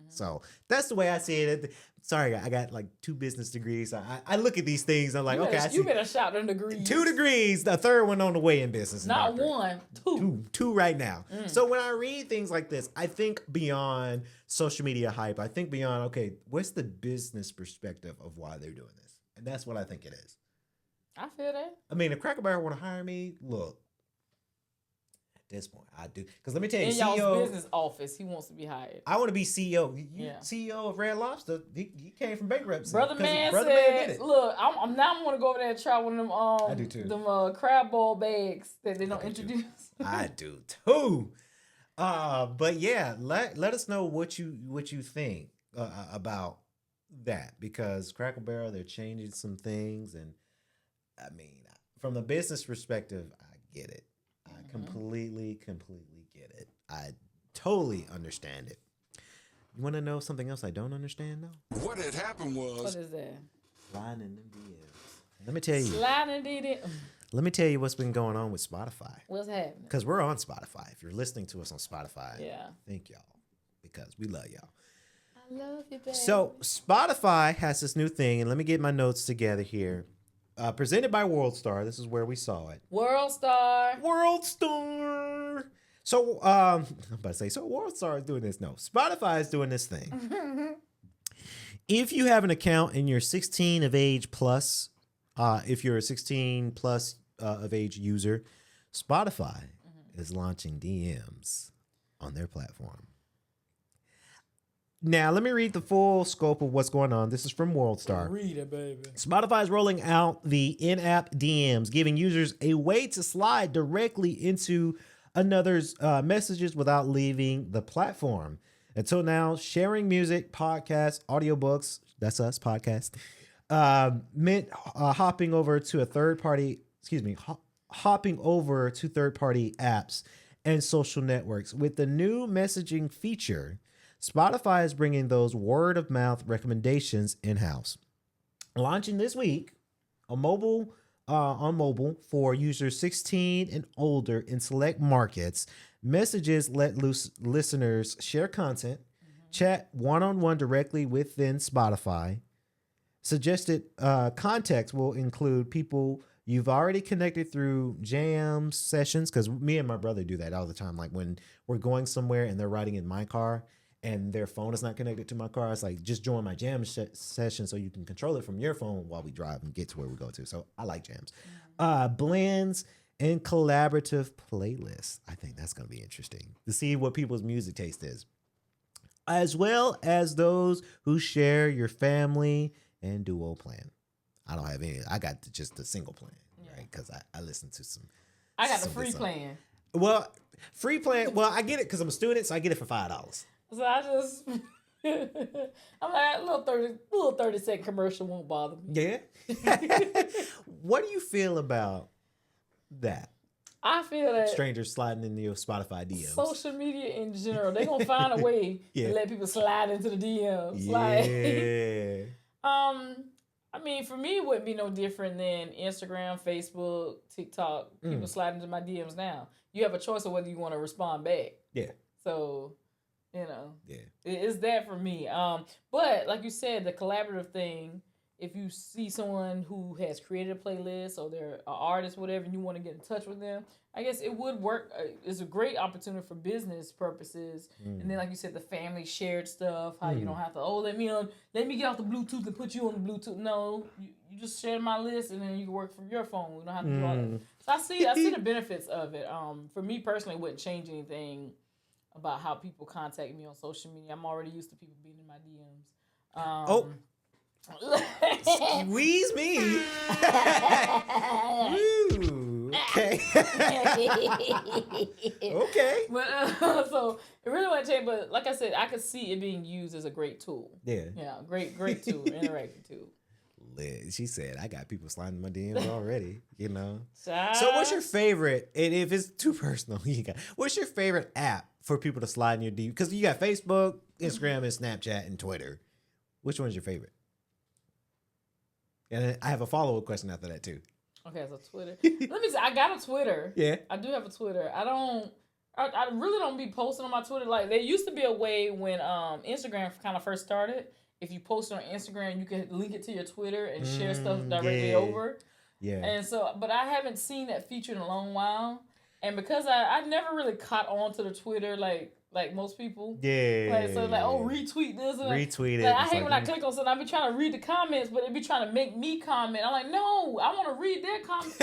So that's the way I see it. Sorry, I got like 2 business degrees. I look at these things. I'm like, I see. You better shout them degrees. 2 degrees. The third one on the way in business. Not one, 2. 2 right now. So when I read things like this, I think beyond social media hype. I think beyond, okay, what's the business perspective of why they're doing this? And that's what I think it is. I feel that. I mean, if Cracker Barrel want to hire me, look. At this point, I do. Because let me tell you, in y'all's business office, he wants to be hired. I want to be CEO. CEO of Red Lobster, he came from bankruptcy. Brother Man Man said, did it. look, I'm now want to go over there and try one of them I do too. them crab ball bags that they don't introduce. I do too. But yeah, let us know what you think about that, because Crackle Barrel, they're changing some things, and I mean, from the business perspective, I get it. I completely get it. I totally understand it. You want to know something else I don't understand though? What had happened was What is that? Sliding in the DMs. Let me tell you. Sliding it. Let me tell you what's been going on with Spotify. What's happening? Because we're on Spotify. If you're listening to us on Spotify, Yeah. thank y'all, because we love y'all. I love you, baby. So Spotify has this new thing, and let me get my notes together here. Presented by WorldStar. This is where we saw it. WorldStar. WorldStar. So I'm about to say, so WorldStar is doing this. No, Spotify is doing this thing. If you have an account and you're 16 of age plus, if you're a 16 plus of age user, Spotify is launching DMs on their platform. Now, let me read the full scope of what's going on. This is from WorldStar. Read it, baby. Spotify is rolling out the in-app DMs, giving users a way to slide directly into another's messages without leaving the platform. Until now, sharing music, podcasts, audiobooks, that's us, podcast, meant hopping over to third-party apps and social networks. With the new messaging feature, Spotify is bringing those word-of-mouth recommendations in-house. Launching this week on mobile for users 16 and older in select markets, messages let listeners share content, chat one-on-one directly within Spotify. Suggested context will include people you've already connected through jams, sessions, because me and my brother do that all the time. Like when we're going somewhere and they're riding in my car and their phone is not connected to my car, it's like, just join my jam session so you can control it from your phone while we drive and get to where we go to. So I like jams. Blends and collaborative playlists. I think that's going to be interesting to see what people's music taste is, as well as those who share your family and duo plan. I don't have any. I got just the single plan, right? Because I listen to some. I got the free plan. Well, free plan. Well, I get it because I'm a student, so I get it for $5. So I just, I'm like, a little 30-second commercial won't bother me. Yeah. What do you feel about that? I feel that Strangers sliding into your Spotify DMs. social media in general, they're gonna find a way to let people slide into the DMs. Yeah. Like, I mean, for me, it wouldn't be no different than Instagram, Facebook, TikTok. People slide into my DMs now. You have a choice of whether you want to respond back. Yeah. So, you know, Yeah. it's that for me. But like you said, the collaborative thing, if you see someone who has created a playlist or they're an artist, whatever, and you want to get in touch with them, I guess it would work. It's a great opportunity for business purposes. And then, like you said, the family shared stuff, how you don't have to, let me get off the Bluetooth and put you on the Bluetooth. No, you just share my list and then you can work from your phone. We don't have to do all that. So I see the benefits of it. For me personally, it wouldn't change anything about how people contact me on social media. I'm already used to people being in my DMs. Squeeze me. Ooh, okay. Okay. But so it really wouldn't change. But like I said, I could see it being used as a great tool. Yeah. Yeah, great tool, interactive tool. She said, I got people sliding my DMs already, you know. So Child. what's your favorite, and if it's too personal, what's your favorite app for people to slide in your DMs? Because you got Facebook, Instagram, and Snapchat, and Twitter. Which one's your favorite? And I have a follow-up question after that, too. Okay, so Twitter. Let me see. I got a Twitter. Yeah. I do have a Twitter. I really don't be posting on my Twitter. Like, there used to be a way when Instagram kind of first started. If you post on Instagram, you can link it to your Twitter and share stuff directly over. Yeah. And so, but I haven't seen that feature in a long while. And because I never really caught on to the Twitter like most people. Yeah. Like, so retweet this. And retweet it. Like, I hate when I click on something, I be trying to read the comments, but it be trying to make me comment. I'm like, no, I want to read their comments.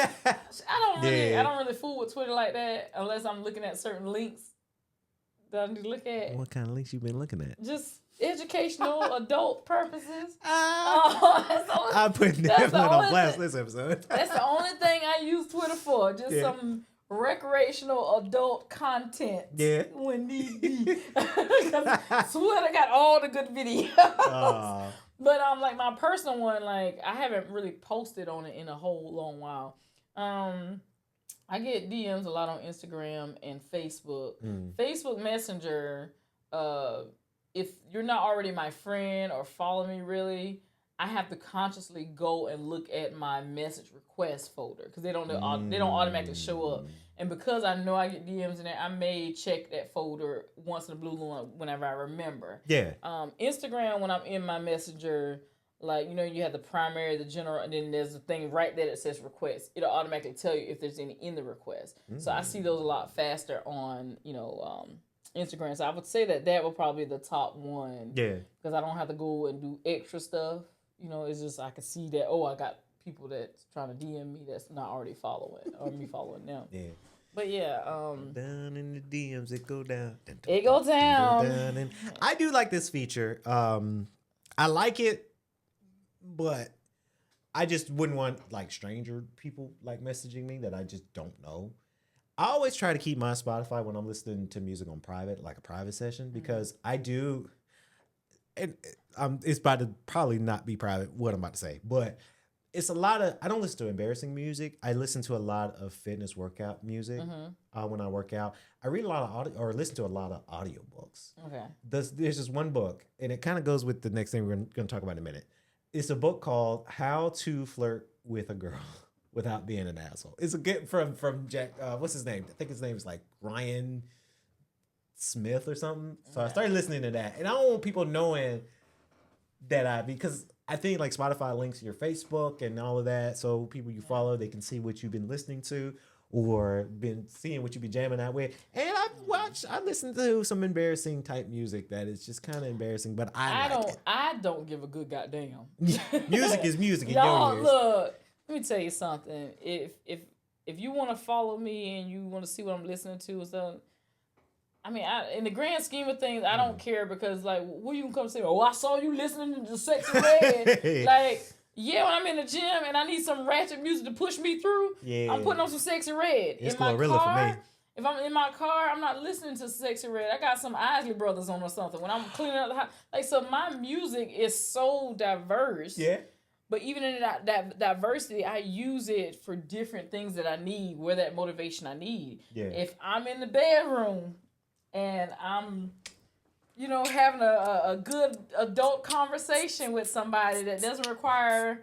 I don't really fool with Twitter like that unless I'm looking at certain links that I need to look at. What kind of links you been looking at? Just educational, adult purposes. I put Devlin on blast this episode. That's the only thing I use Twitter for. Just some recreational adult content. Yeah. When need be. Because Sweater got all the good videos. But like my personal one, like I haven't really posted on it in a whole long while. I get DMs a lot on Instagram and Facebook. Facebook Messenger, if you're not already my friend or follow me really, I have to consciously go and look at my message request folder because they don't automatically show up. And because I know I get DMs in there, I may check that folder once in a blue moon whenever I remember. Yeah. Instagram, when I'm in my messenger, like, you know, you have the primary, the general, and then there's a thing right there that says request. It'll automatically tell you if there's any in the request. So I see those a lot faster on, you know, Instagram. So I would say that will probably be the top one. Yeah. Because I don't have to go and do extra stuff. You know, it's just I can see that, I got people that's trying to DM me that's not already following or me following them. Yeah. But yeah, down in the DMs it go down. It go down. And I do like this feature. I like it, but I just wouldn't want like stranger people like messaging me that I just don't know. I always try to keep my Spotify when I'm listening to music on private, like a private session, because I do. And it's about to probably not be private what I'm about to say, but it's a lot of, I don't listen to embarrassing music. I listen to a lot of fitness workout music when I work out. I read a lot of audio or listen to a lot of audiobooks. Okay. There's this one book, and it kind of goes with the next thing we're going to talk about in a minute. It's a book called How to Flirt with a Girl Without Being an Asshole. It's a get from Jack, what's his name? I think his name is like Ryan Smith or something. So I started listening to that, and I don't want people knowing that because I think like Spotify links your Facebook and all of that, so people you follow, they can see what you've been listening to or been seeing what you've been jamming out with. And I listened to some embarrassing type music that is just kind of embarrassing, but I don't give a good goddamn. Music is music. Y'all, look, let me tell you something. If you want to follow me and you want to see what I'm listening to or something, I mean, in the grand scheme of things, I don't care because, like, what you can come say, I saw you listening to Sexy Red. Like, yeah, when I'm in the gym and I need some ratchet music to push me through, I'm putting on some Sexy Red. It's Glorilla for me. If I'm in my car, I'm not listening to Sexy Red. I got some Isley Brothers on or something. When I'm cleaning up the house, like, so my music is so diverse. Yeah. But even in that diversity, I use it for different things that I need, where that motivation I need. Yeah. If I'm in the bedroom and I'm, you know, having a good adult conversation with somebody that doesn't require,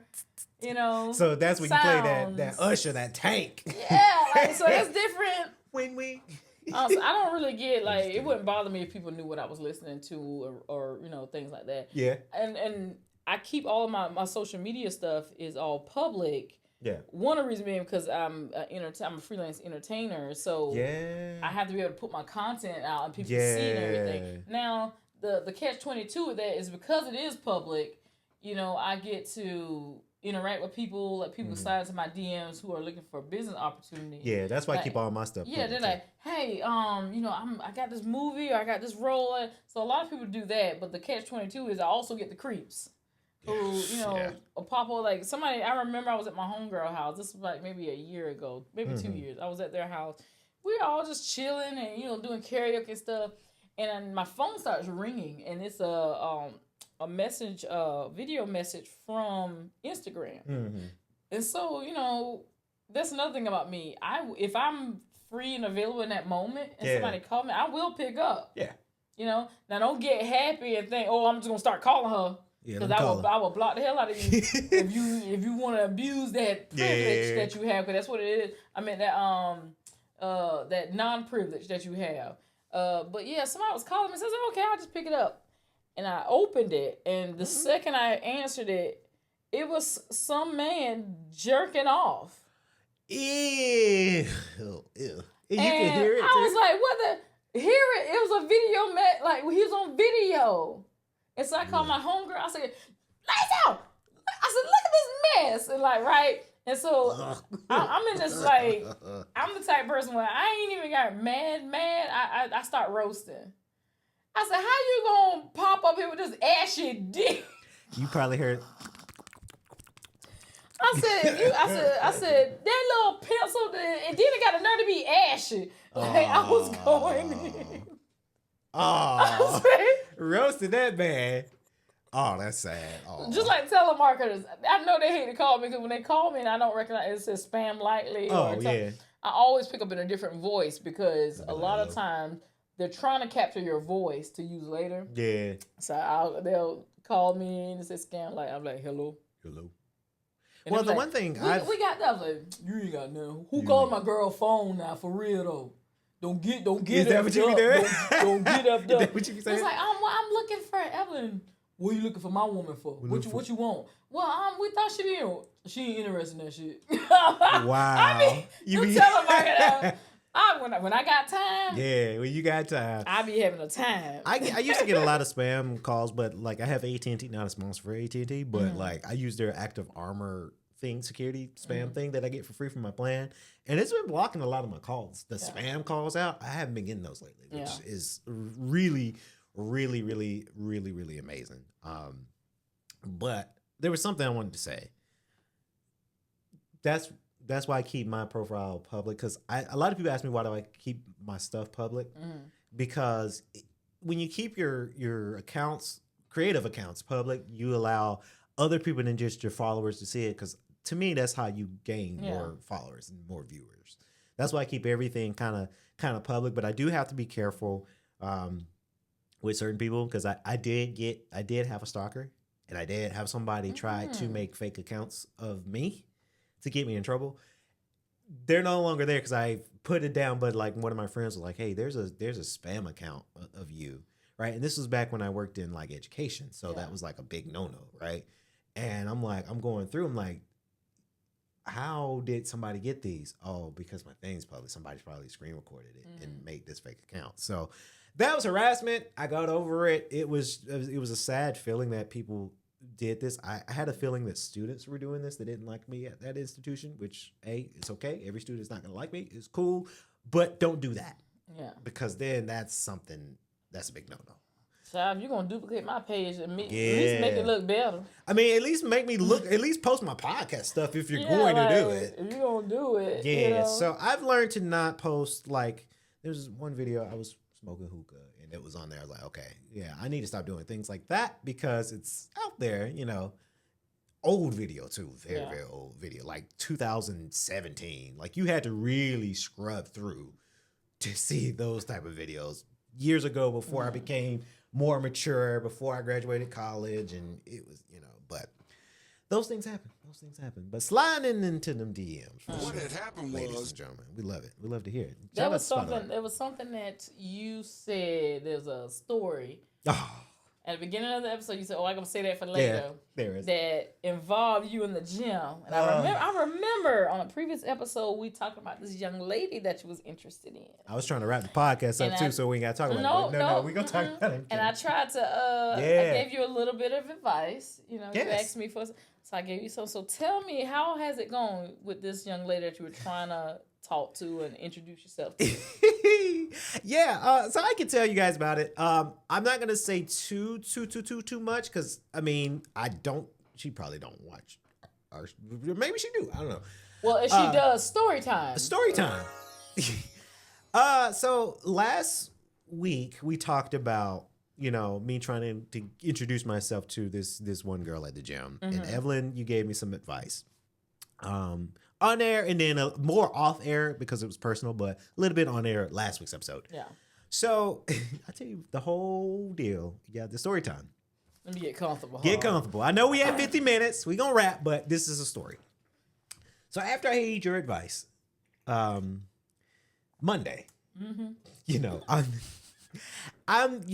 you know, so that's when sounds. You play that Usher, that Tank. Yeah, like, so that's different. When we... So I don't really get, like, it wouldn't bother me if people knew what I was listening to or you know, things like that. Yeah. And I keep all of my social media stuff is all public. Yeah. One of the reasons being because I'm a freelance entertainer, so I have to be able to put my content out and people see and everything. Now, the catch-22 with that is because it is public, you know, I get to interact with people, like people slide into my DMs who are looking for a business opportunity. Yeah, that's why I keep all my stuff. Yeah, they're like, hey, you know, I got this movie or I got this role. So a lot of people do that, but the catch-22 is I also get the creeps. Who, you know, a pop up, like somebody, I remember I was at my homegirl house. This was like maybe a year ago, maybe 2 years. I was at their house. We were all just chilling and, you know, doing karaoke and stuff. And my phone starts ringing and it's a message, video message from Instagram. And so, you know, that's another thing about me. If I'm free and available in that moment and somebody call me, I will pick up. Yeah. You know, now don't get happy and think, I'm just going to start calling her. Because I will block the hell out of you if you want to abuse that privilege that you have, because that's what it is. I mean that non-privilege that you have. But yeah, somebody was calling me and says, okay, I'll just pick it up. And I opened it, and the second I answered it, it was some man jerking off. Ew. You can hear it. I was like, what the? Hear it? It was a video, like he was on video. And so I called my homegirl. I said, lights out. I said, look at this mess. And like, right. And so I'm in this, like, I'm the type of person where I ain't even got mad. I start roasting. I said, how you going to pop up here with this ashy dick? You probably heard. I said that little pencil, and then it got a nerve to be ashy. Like I was going in. Oh, roasted that man. Oh, that's sad. Oh. Just like telemarketers, I know they hate to call me because when they call me and I don't recognize it says spam likely. I always pick up in a different voice because a lot of times they're trying to capture your voice to use later. Yeah. So they'll call me and say scam like I'm like hello. And well, the one thing we got that. I was like, you ain't got nothing. Who called my girl phone now for real though? Don't get Is that what you be doing? Don't get up there. What you be saying? It's like I'm looking for Evelyn. What are you looking for my woman for? What you want? Well, we thought she ain't interested in that shit. Wow. I mean, you tell her when I got time. Yeah, when you got time. I be having a time. I used to get a lot of spam calls, but like I have AT&T, not a sponsor for AT&T, but like I use their Active Armor security spam thing that I get for free from my plan, and it's been blocking a lot of my calls. The spam calls out, I haven't been getting those lately, which is really amazing. But there was something I wanted to say. That's why I keep my profile public, because a lot of people ask me why do I keep my stuff public, because when you keep your accounts, creative accounts public, you allow other people than just your followers to see it, because to me that's how you gain more followers and more viewers. That's why I keep everything kind of public, but I do have to be careful with certain people, because I did have a stalker, and I did have somebody try to make fake accounts of me to get me in trouble. They're no longer there because I put it down, but like one of my friends was like, hey, there's a spam account of you, right? And this was back when I worked in like education, so that was like a big no-no, right? And I'm going through, I'm like, how did somebody get these? Oh, because my thing's public. Somebody's probably screen recorded it and made this fake account. So that was harassment. I got over it. It was a sad feeling that people did this. I had a feeling that students were doing this that didn't like me at that institution, which, it's okay. Every student's not going to like me. It's cool. But don't do that. Yeah. Because then that's a big no-no. So if you're going to duplicate my page, at least make it look better. I mean, at least make me look, at least post my podcast stuff if you're going to do it. If you're going to do it. Yeah. You know? So I've learned to not post, like, there's one video I was smoking hookah and it was on there. I was like, okay, yeah, I need to stop doing things like that because it's out there, old video too, very old video, like 2017. Like you had to really scrub through to see those type of videos years ago before I became more mature, before I graduated college, and it was, but those things happen. But sliding into them DMs. What had happened ladies was, and gentlemen, we love it. We love to hear it. There was something that you said. There's a story. At the beginning of the episode, you said, "Oh, I'm gonna say that for later." Yeah, there is. That involved you in the gym, and I remember on a previous episode we talked about this young lady that you was interested in. I was trying to wrap the podcast up too, so we ain't gotta talk about it. No, we gonna talk about it. And I tried to, I gave you a little bit of advice. You asked me for, so I gave you some. So tell me, how has it gone with this young lady that you were trying to talk to and introduce yourself to? So I can tell you guys about it. I'm not gonna say too much because she probably don't watch our, maybe she do, I don't know. Well, if she does, story time. So last week we talked about me trying to introduce myself to this one girl at the gym, and Evelyn, you gave me some advice on air, and then more off air because it was personal, but a little bit on air last week's episode. Yeah. So I tell you the whole deal. Yeah, the story time. Let me get comfortable. Get comfortable. I know we have 50 minutes. We gonna wrap, but this is a story. So after I heed your advice, Monday, I'm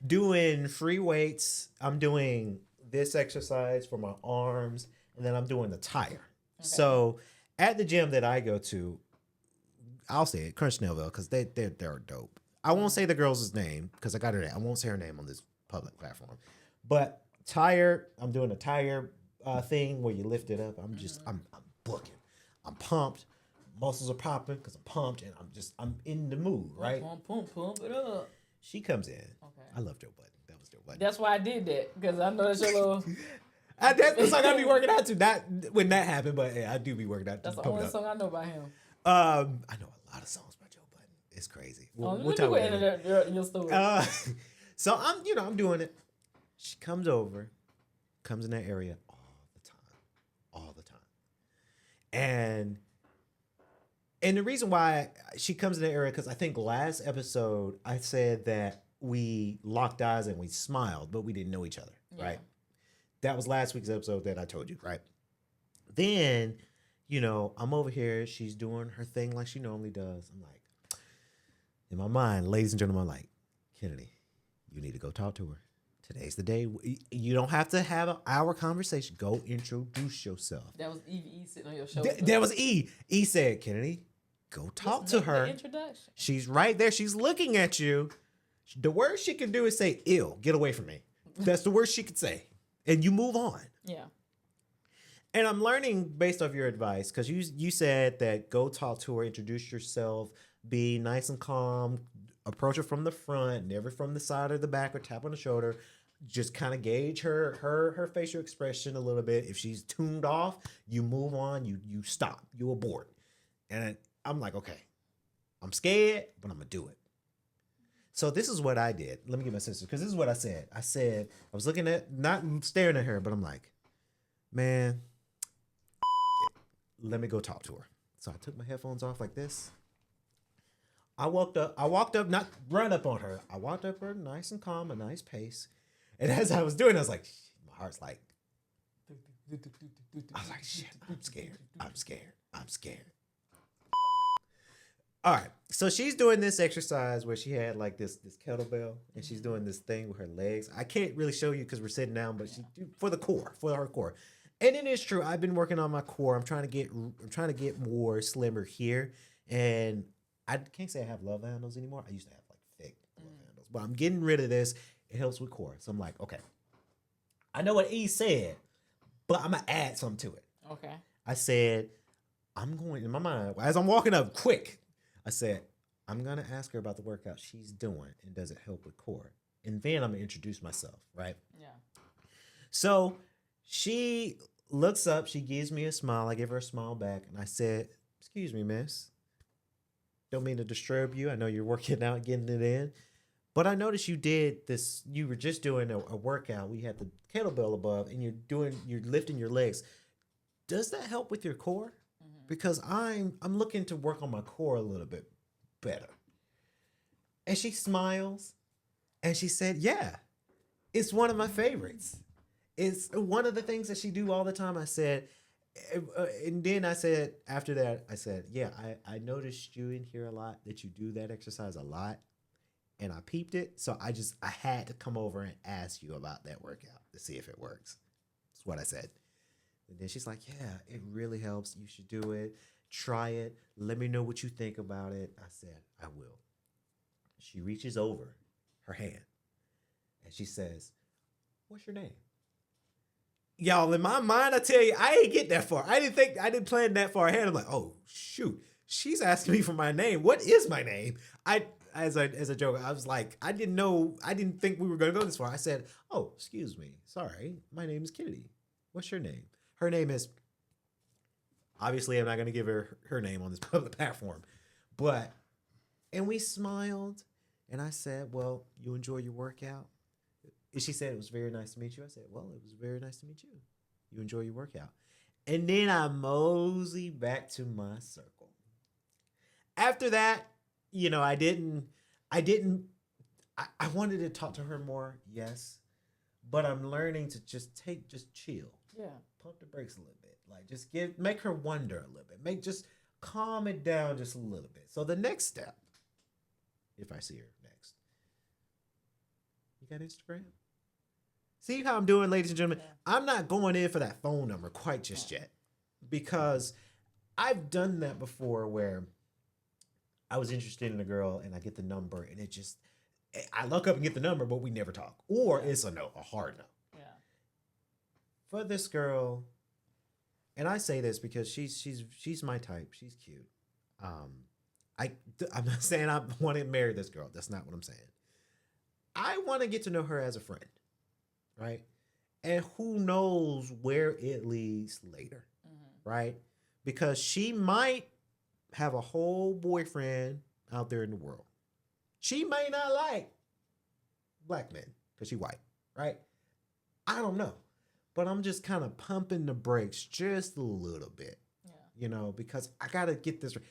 doing free weights. I'm doing this exercise for my arms, and then I'm doing the tire. Okay. So at the gym that I go to, I'll say it, Crunch Snellville, because they're dope. I won't say the girl's name because I got her name. I won't say her name on this public platform. But I'm doing a tire thing where you lift it up. I'm booking. I'm pumped. Muscles are popping because I'm pumped, and I'm in the mood, right? Pump it up. She comes in. Okay. I love Joe Budden. That was Joe Budden. That's why I did that, because I know that's your little. That's the song I be working out to. Not when that happened, but yeah, I do be working out. That's the Pump It only Up. song I know by him. I know a lot of songs by Joe Budden. It's crazy. We'll talk about your story. So I'm doing it. She comes over, comes in that area all the time. And the reason why she comes in that area, because I think last episode I said that we locked eyes and we smiled, but we didn't know each other, right? That was last week's episode that I told you, right? Then, I'm over here. She's doing her thing like she normally does. I'm like, in my mind, ladies and gentlemen, I'm like, Kennedy, you need to go talk to her. Today's the day. You don't have to have an hour conversation. Go introduce yourself. That was E sitting on your shoulder. That was E. E said, Kennedy, go talk to her. Introduction. She's right there. She's looking at you. The worst she can do is say, "Ew, get away from me." That's the worst she could say. And you move on. Yeah. And I'm learning based off your advice, because you said that go talk to her, introduce yourself, be nice and calm, approach her from the front, never from the side or the back or tap on the shoulder. Just kind of gauge her facial expression a little bit. If she's tuned off, you move on, you stop, you abort. And I'm like, okay, I'm scared, but I'm gonna do it. So this is what I did. Let me get my sister, because this is what I said. I was looking at, not staring at her, but I'm like, man, let me go talk to her. So I took my headphones off like this. I walked up, not run up on her. I walked up her nice and calm, a nice pace. And as I was doing, I was like, my heart's like, I was like, shit, I'm scared. All right. So she's doing this exercise where she had like this kettlebell, and she's doing this thing with her legs. I can't really show you because we're sitting down, but for her core. And it is true. I've been working on my core. I'm trying to get more slimmer here. And I can't say I have love handles anymore. I used to have like thick love handles, but I'm getting rid of this. It helps with core. So I'm like, okay, I know what E said, but I'm going to add something to it. Okay. I said, I'm going, in my mind, as I'm walking up quick, I said, I'm going to ask her about the workout she's doing and does it help with core? And then I'm going to introduce myself, right? Yeah. So she looks up, she gives me a smile. I give her a smile back, and I said, excuse me, miss. Don't mean to disturb you. I know you're working out, getting it in. But I noticed you did this. You were just doing a workout. We had the kettlebell above, and you're lifting your legs. Does that help with your core? Mm-hmm. Because I'm looking to work on my core a little bit better. And she smiles, and she said, "Yeah, it's one of my favorites. It's one of the things that she do all the time." I said, and then I said after that, I said, "Yeah, I noticed you in here a lot. That you do that exercise a lot." And I peeped it, so I had to come over and ask you about that workout to see if it works. That's what I said. And then she's like, yeah, it really helps. You should do it. Try it. Let me know what you think about it. I said, I will. She reaches over her hand, and she says, what's your name? Y'all, in my mind, I tell you, I ain't get that far. I didn't plan that far ahead. I'm like, oh, shoot. She's asking me for my name. What is my name? As a joke, I was like, I didn't think we were going to go this far. I said, oh, excuse me. Sorry. My name is Kennedy. What's your name? Her name is, obviously, I'm not going to give her name on this public platform. And we smiled. And I said, well, you enjoy your workout? And she said, it was very nice to meet you. I said, well, it was very nice to meet you. You enjoy your workout. And then I mosey back to my circle. After that, I wanted to talk to her more, yes, but I'm learning to just chill. Yeah. Pump the brakes a little bit. Like make her wonder a little bit. Just calm it down just a little bit. So the next step, if I see her next, you got Instagram? See how I'm doing, ladies and gentlemen? Yeah. I'm not going in for that phone number quite just yet, because I've done that before where I was interested in a girl and I get the number and I look up and get the number, but we never talk. Or it's a no, a hard no. Yeah. For this girl, and I say this because she's my type. She's cute. I'm not saying I want to marry this girl. That's not what I'm saying. I want to get to know her as a friend, right? And who knows where it leads later, right? Because she might have a whole boyfriend out there in the world. She may not like black men because she's white, right? I don't know. But I'm just kind of pumping the brakes just a little bit, because I got to get this right.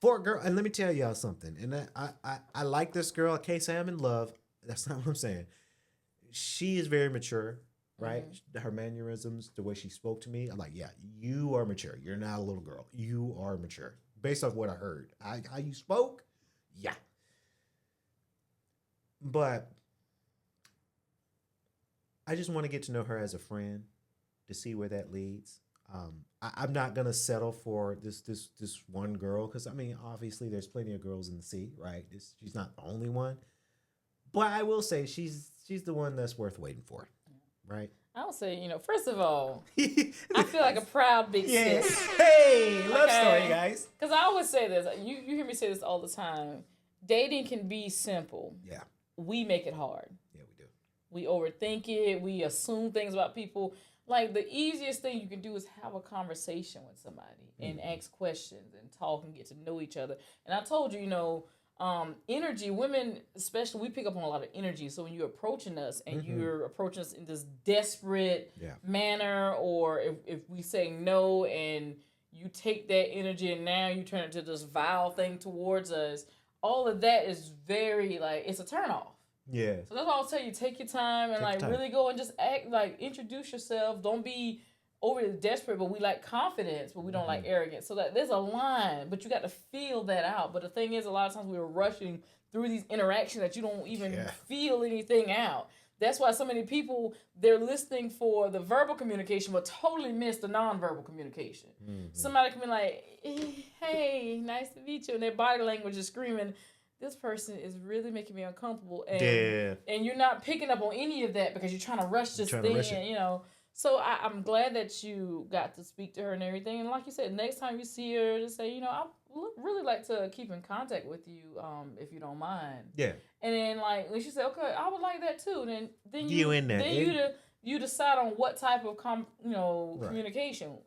For a girl, and let me tell y'all something. And I like this girl. I can't say I'm in love. That's not what I'm saying. She is very mature, right? Her mannerisms, the way she spoke to me, I'm like, yeah, you are mature. You're not a little girl. You are mature. Based off what I heard. How you spoke, yeah. But I just want to get to know her as a friend to see where that leads. I'm not gonna settle for this one girl because I mean obviously there's plenty of girls in the sea, right? She's not the only one, but I will say she's the one that's worth waiting for, right? I would say, first of all, I feel like a proud big sis. Hey, love story, guys. Because I always say this. You hear me say this all the time. Dating can be simple. Yeah. We make it hard. Yeah, we do. We overthink it. We assume things about people. Like, the easiest thing you can do is have a conversation with somebody and ask questions and talk and get to know each other. And I told you, energy, women especially, we pick up on a lot of energy. So when you're approaching us and you're approaching us in this desperate manner, or if we say no and you take that energy and now you turn it to this vile thing towards us, all of that is very, it's a turnoff. Yeah. So that's why I'll tell you, take your time and really go and just act, introduce yourself. Don't be overly desperate, but we like confidence, but we don't like arrogance. So that there's a line, but you got to feel that out. But the thing is, a lot of times we're rushing through these interactions that you don't even feel anything out. That's why so many people, they're listening for the verbal communication, but totally miss the nonverbal communication. Somebody can be like, hey, nice to meet you. And their body language is screaming, this person is really making me uncomfortable. And you're not picking up on any of that because you're trying to rush this thing, So I'm glad that you got to speak to her and everything. And like you said, next time you see her, just say, I really like to keep in contact with you, if you don't mind. Yeah. And then when she said, okay, I would like that too. Then you in there. Then you decide on what type of communication.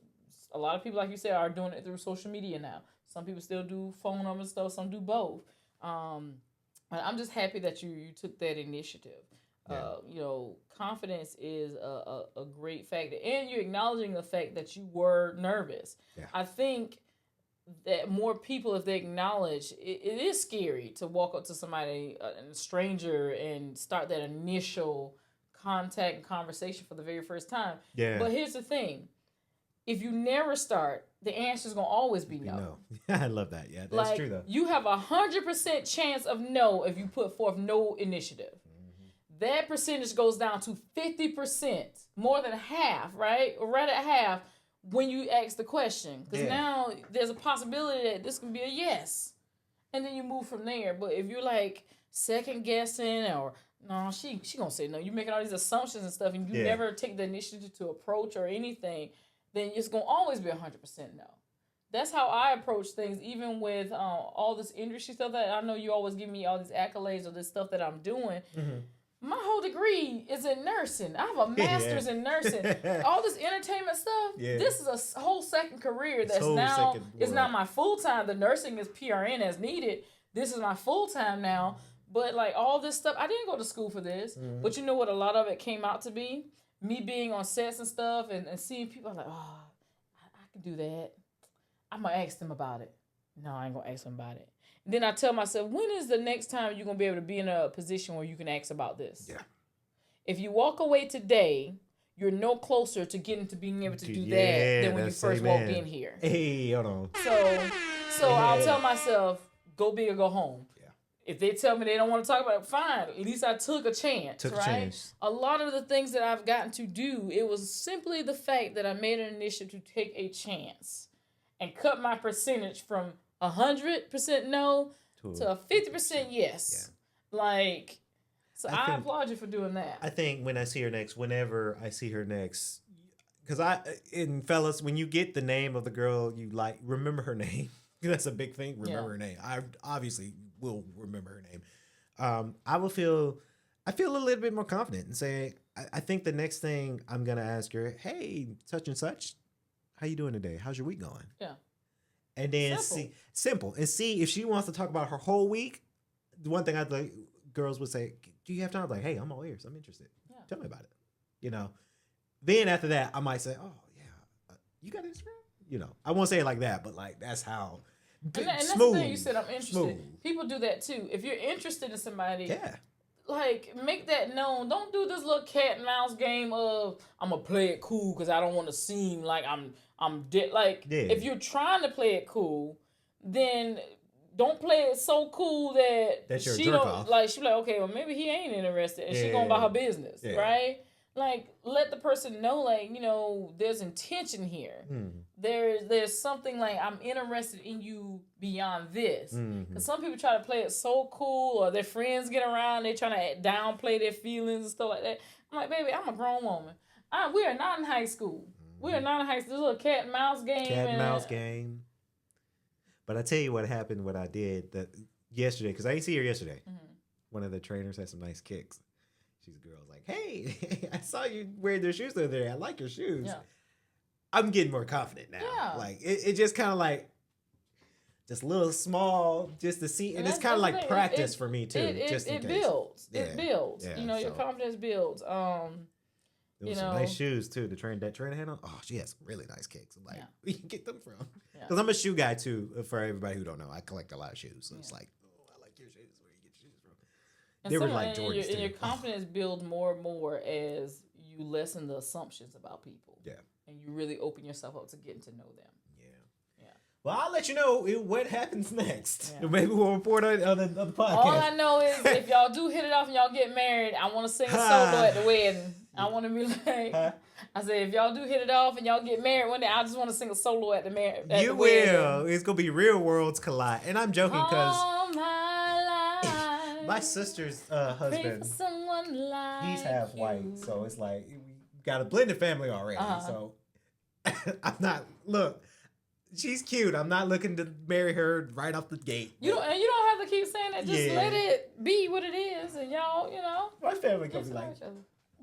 A lot of people, like you said, are doing it through social media now. Some people still do phone number and stuff. Some do both. I'm just happy that you took that initiative. Yeah. Confidence is a great factor, and you're acknowledging the fact that you were nervous. Yeah. I think that more people, if they acknowledge, it is scary to walk up to somebody, a stranger, and start that initial contact and conversation for the very first time. Yeah. But here's the thing. If you never start, the answer's going to always be no. I love that. Yeah, that's true, though. You have 100% chance of no if you put forth no initiative. That percentage goes down to 50%, more than half, right? Or right at half when you ask the question. Because now there's a possibility that this can be a yes. And then you move from there. But if you're second guessing or, no, she going to say no. You're making all these assumptions and stuff and you never take the initiative to approach or anything, then it's going to always be 100% no. That's how I approach things, even with all this industry stuff that I know you always give me all these accolades or this stuff that I'm doing. Mm-hmm. My whole degree is in nursing. I have a master's in nursing. All this entertainment stuff, this is a whole second career that's now, it's not my full-time. The nursing is PRN as needed. This is my full-time now. But all this stuff, I didn't go to school for this. Mm-hmm. But you know what a lot of it came out to be? Me being on sets and stuff and seeing people, I'm like, oh, I can do that. I'm going to ask them about it. No, I ain't going to ask them about it. And then I tell myself, when is the next time you're going to be able to be in a position where you can ask about this? Yeah. If you walk away today, you're no closer to getting to being able to do that than when you first walked in here. Hey, hold on. So I'll tell myself, go big or go home. If they tell me they don't want to talk about it, fine. At least I took a chance, right? A lot of the things that I've gotten to do, it was simply the fact that I made an initiative to take a chance and cut my percentage from 100% no to a 50% yes. Yeah. So I applaud you for doing that. I think whenever I see her next, because fellas, when you get the name of the girl you like, remember her name. That's a big thing. Remember her name. I obviously will remember her name. I feel a little bit more confident and say, I think the next thing I'm gonna ask her, hey, such and such, how you doing today? How's your week going? Yeah. And then simple and see if she wants to talk about her whole week. The one thing I'd like girls would say, do you have time? I'm like, hey, I'm all ears. I'm interested. Yeah. Tell me about it. You know. Then after that, I might say, oh yeah, you got Instagram? You know, I won't say it like that, but like that's how. And that's the thing you said. I'm interested. Smooth. People do that too. If you're interested in somebody, like make that known. Don't do this little cat and mouse game of I'm gonna play it cool because I don't want to seem like I'm dead. Like if you're trying to play it cool, then don't play it so cool that she don't off. Like she be like, okay, well maybe he ain't interested and she going about her business, right? Like let the person know, like, you know, there's intention here. There's something like I'm interested in you beyond this. Because some people try to play it so cool, or their friends get around, they trying to downplay their feelings and stuff like that. I'm like, baby, I'm a grown woman. We are not in high school. We are not in high school. This little cat and mouse game. Cat and mouse game. But I tell you what happened, what I did yesterday, because I didn't see her yesterday. One of the trainers had some nice kicks. She's a girl. Like, hey, I saw you wearing their shoes the other day. I like your shoes. Yeah. I'm getting more confident now. Yeah. Like, it just kind of like, just a little small, just to see. And it's kind of like practice for me, too. It builds. Yeah. It builds. Yeah, you know, your confidence builds. There was some nice shoes, too. That trainer had on. Oh, she has some really nice kicks. I'm like, where you get them from? Because I'm a shoe guy, too. For everybody who don't know, I collect a lot of shoes. So it's like, oh, I like your shoes. Where you get your shoes from? And they were like Jordans, and your confidence builds more and more as you lessen the assumptions about people. Yeah. And you really open yourself up to getting to know them. Yeah. Well, I'll let you know what happens next. Yeah. Maybe we'll report on the podcast. All I know is if y'all do hit it off and y'all get married, I want to sing a solo at the wedding. I want to be like, I said, if y'all do hit it off and y'all get married one day, I just want to sing a solo at the marriage. You will. It's going to be real worlds collide. And I'm joking because my sister's husband, he's half white. So it's like, we got a blended family already. So I'm not, look, she's cute. I'm not looking to marry her right off the gate. You don't have to keep saying that. Just let it be what it is. And y'all, you know. My family could be like,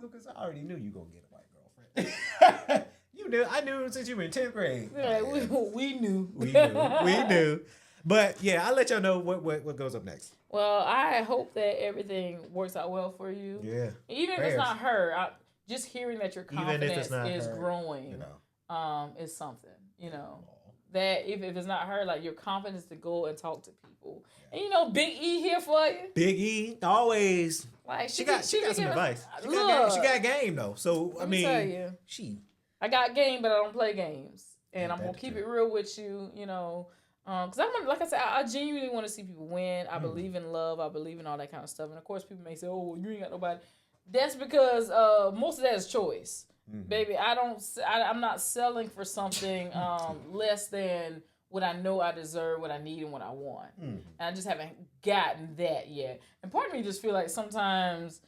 Lucas, I already knew you gonna get a white girlfriend. You knew. I knew since you were in 10th grade. Yeah, we knew. We knew. But yeah, I'll let y'all know what goes up next. Well, I hope that everything works out well for you. Yeah. Even if it's not her, just hearing that your confidence is growing, you know, is something. You know, that if it's not her, like your confidence to go and talk to people. And you know, Big E here for you. Big E, always. Like she got some advice. She got game though. So I mean, tell you, I got game, but I don't play games, and I'm gonna keep it real with you. You know, because I want, like I said, I genuinely want to see people win. I believe in love. I believe in all that kind of stuff. And of course, people may say, "Oh, well, you ain't got nobody." That's because most of that is choice, baby. I'm not selling for something less than what I know I deserve, what I need, and what I want. And I just haven't gotten that yet. And part of me just feel like sometimes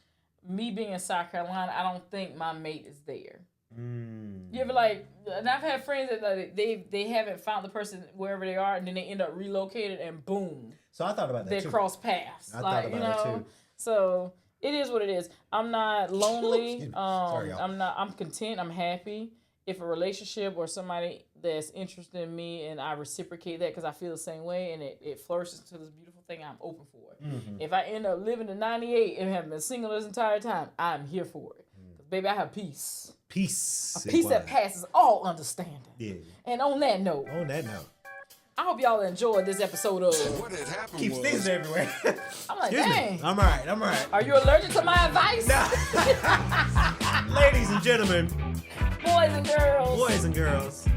me being in South Carolina, I don't think my mate is there. You ever like, and I've had friends that like, they haven't found the person wherever they are, and then they end up relocated, and boom. So I thought about that too. They cross paths. I thought about it too. So it is what it is. I'm not lonely. Sorry, y'all. I'm content. I'm happy. If a relationship or somebody that's interested in me and I reciprocate that because I feel the same way and it flourishes to this beautiful thing, I'm open for it. If I end up living to 98 and have been single this entire time, I'm here for it. Baby, I have peace. Peace. A peace that passes all understanding. Yeah. And on that note, I hope y'all enjoyed this episode of What Had Happened Keep things everywhere. I'm like, dang. I'm all right. Are you allergic to my advice? No. Ladies and gentlemen. Boys and girls.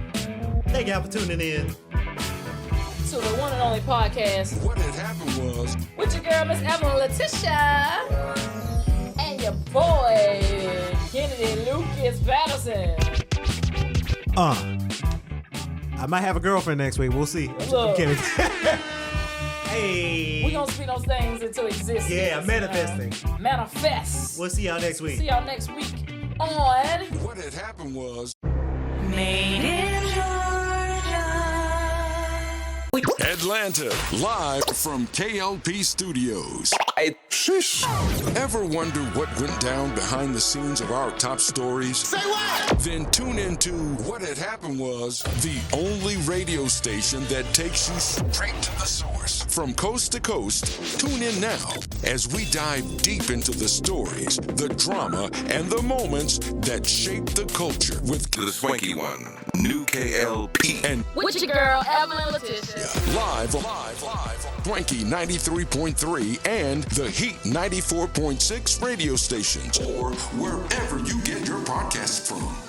Thank y'all for tuning in to the one and only podcast. What Had Happened was with your girl, Miss Evelyn Letitia, and your boy, Kennedy Lucas Patterson. I might have a girlfriend next week. We'll see. Look. I'm kidding. Hey. We're gonna speak those things into existence. Yeah, manifesting. Manifest. We'll see y'all next week. See y'all next week on What Had Happened Was Made in Georgia. And Atlanta, live from K.L.P. Studios. Ever wonder what went down behind the scenes of our top stories? Say what? Then tune into What Had Happened Was, the only radio station that takes you straight to the source. From coast to coast, tune in now as we dive deep into the stories, the drama, and the moments that shape the culture with The Swanky One, New K.L.P. and With your girl, Evelyn Letitia. live, Swanky 93.3 and the Heat 94.6 radio stations, or wherever you get your podcasts from.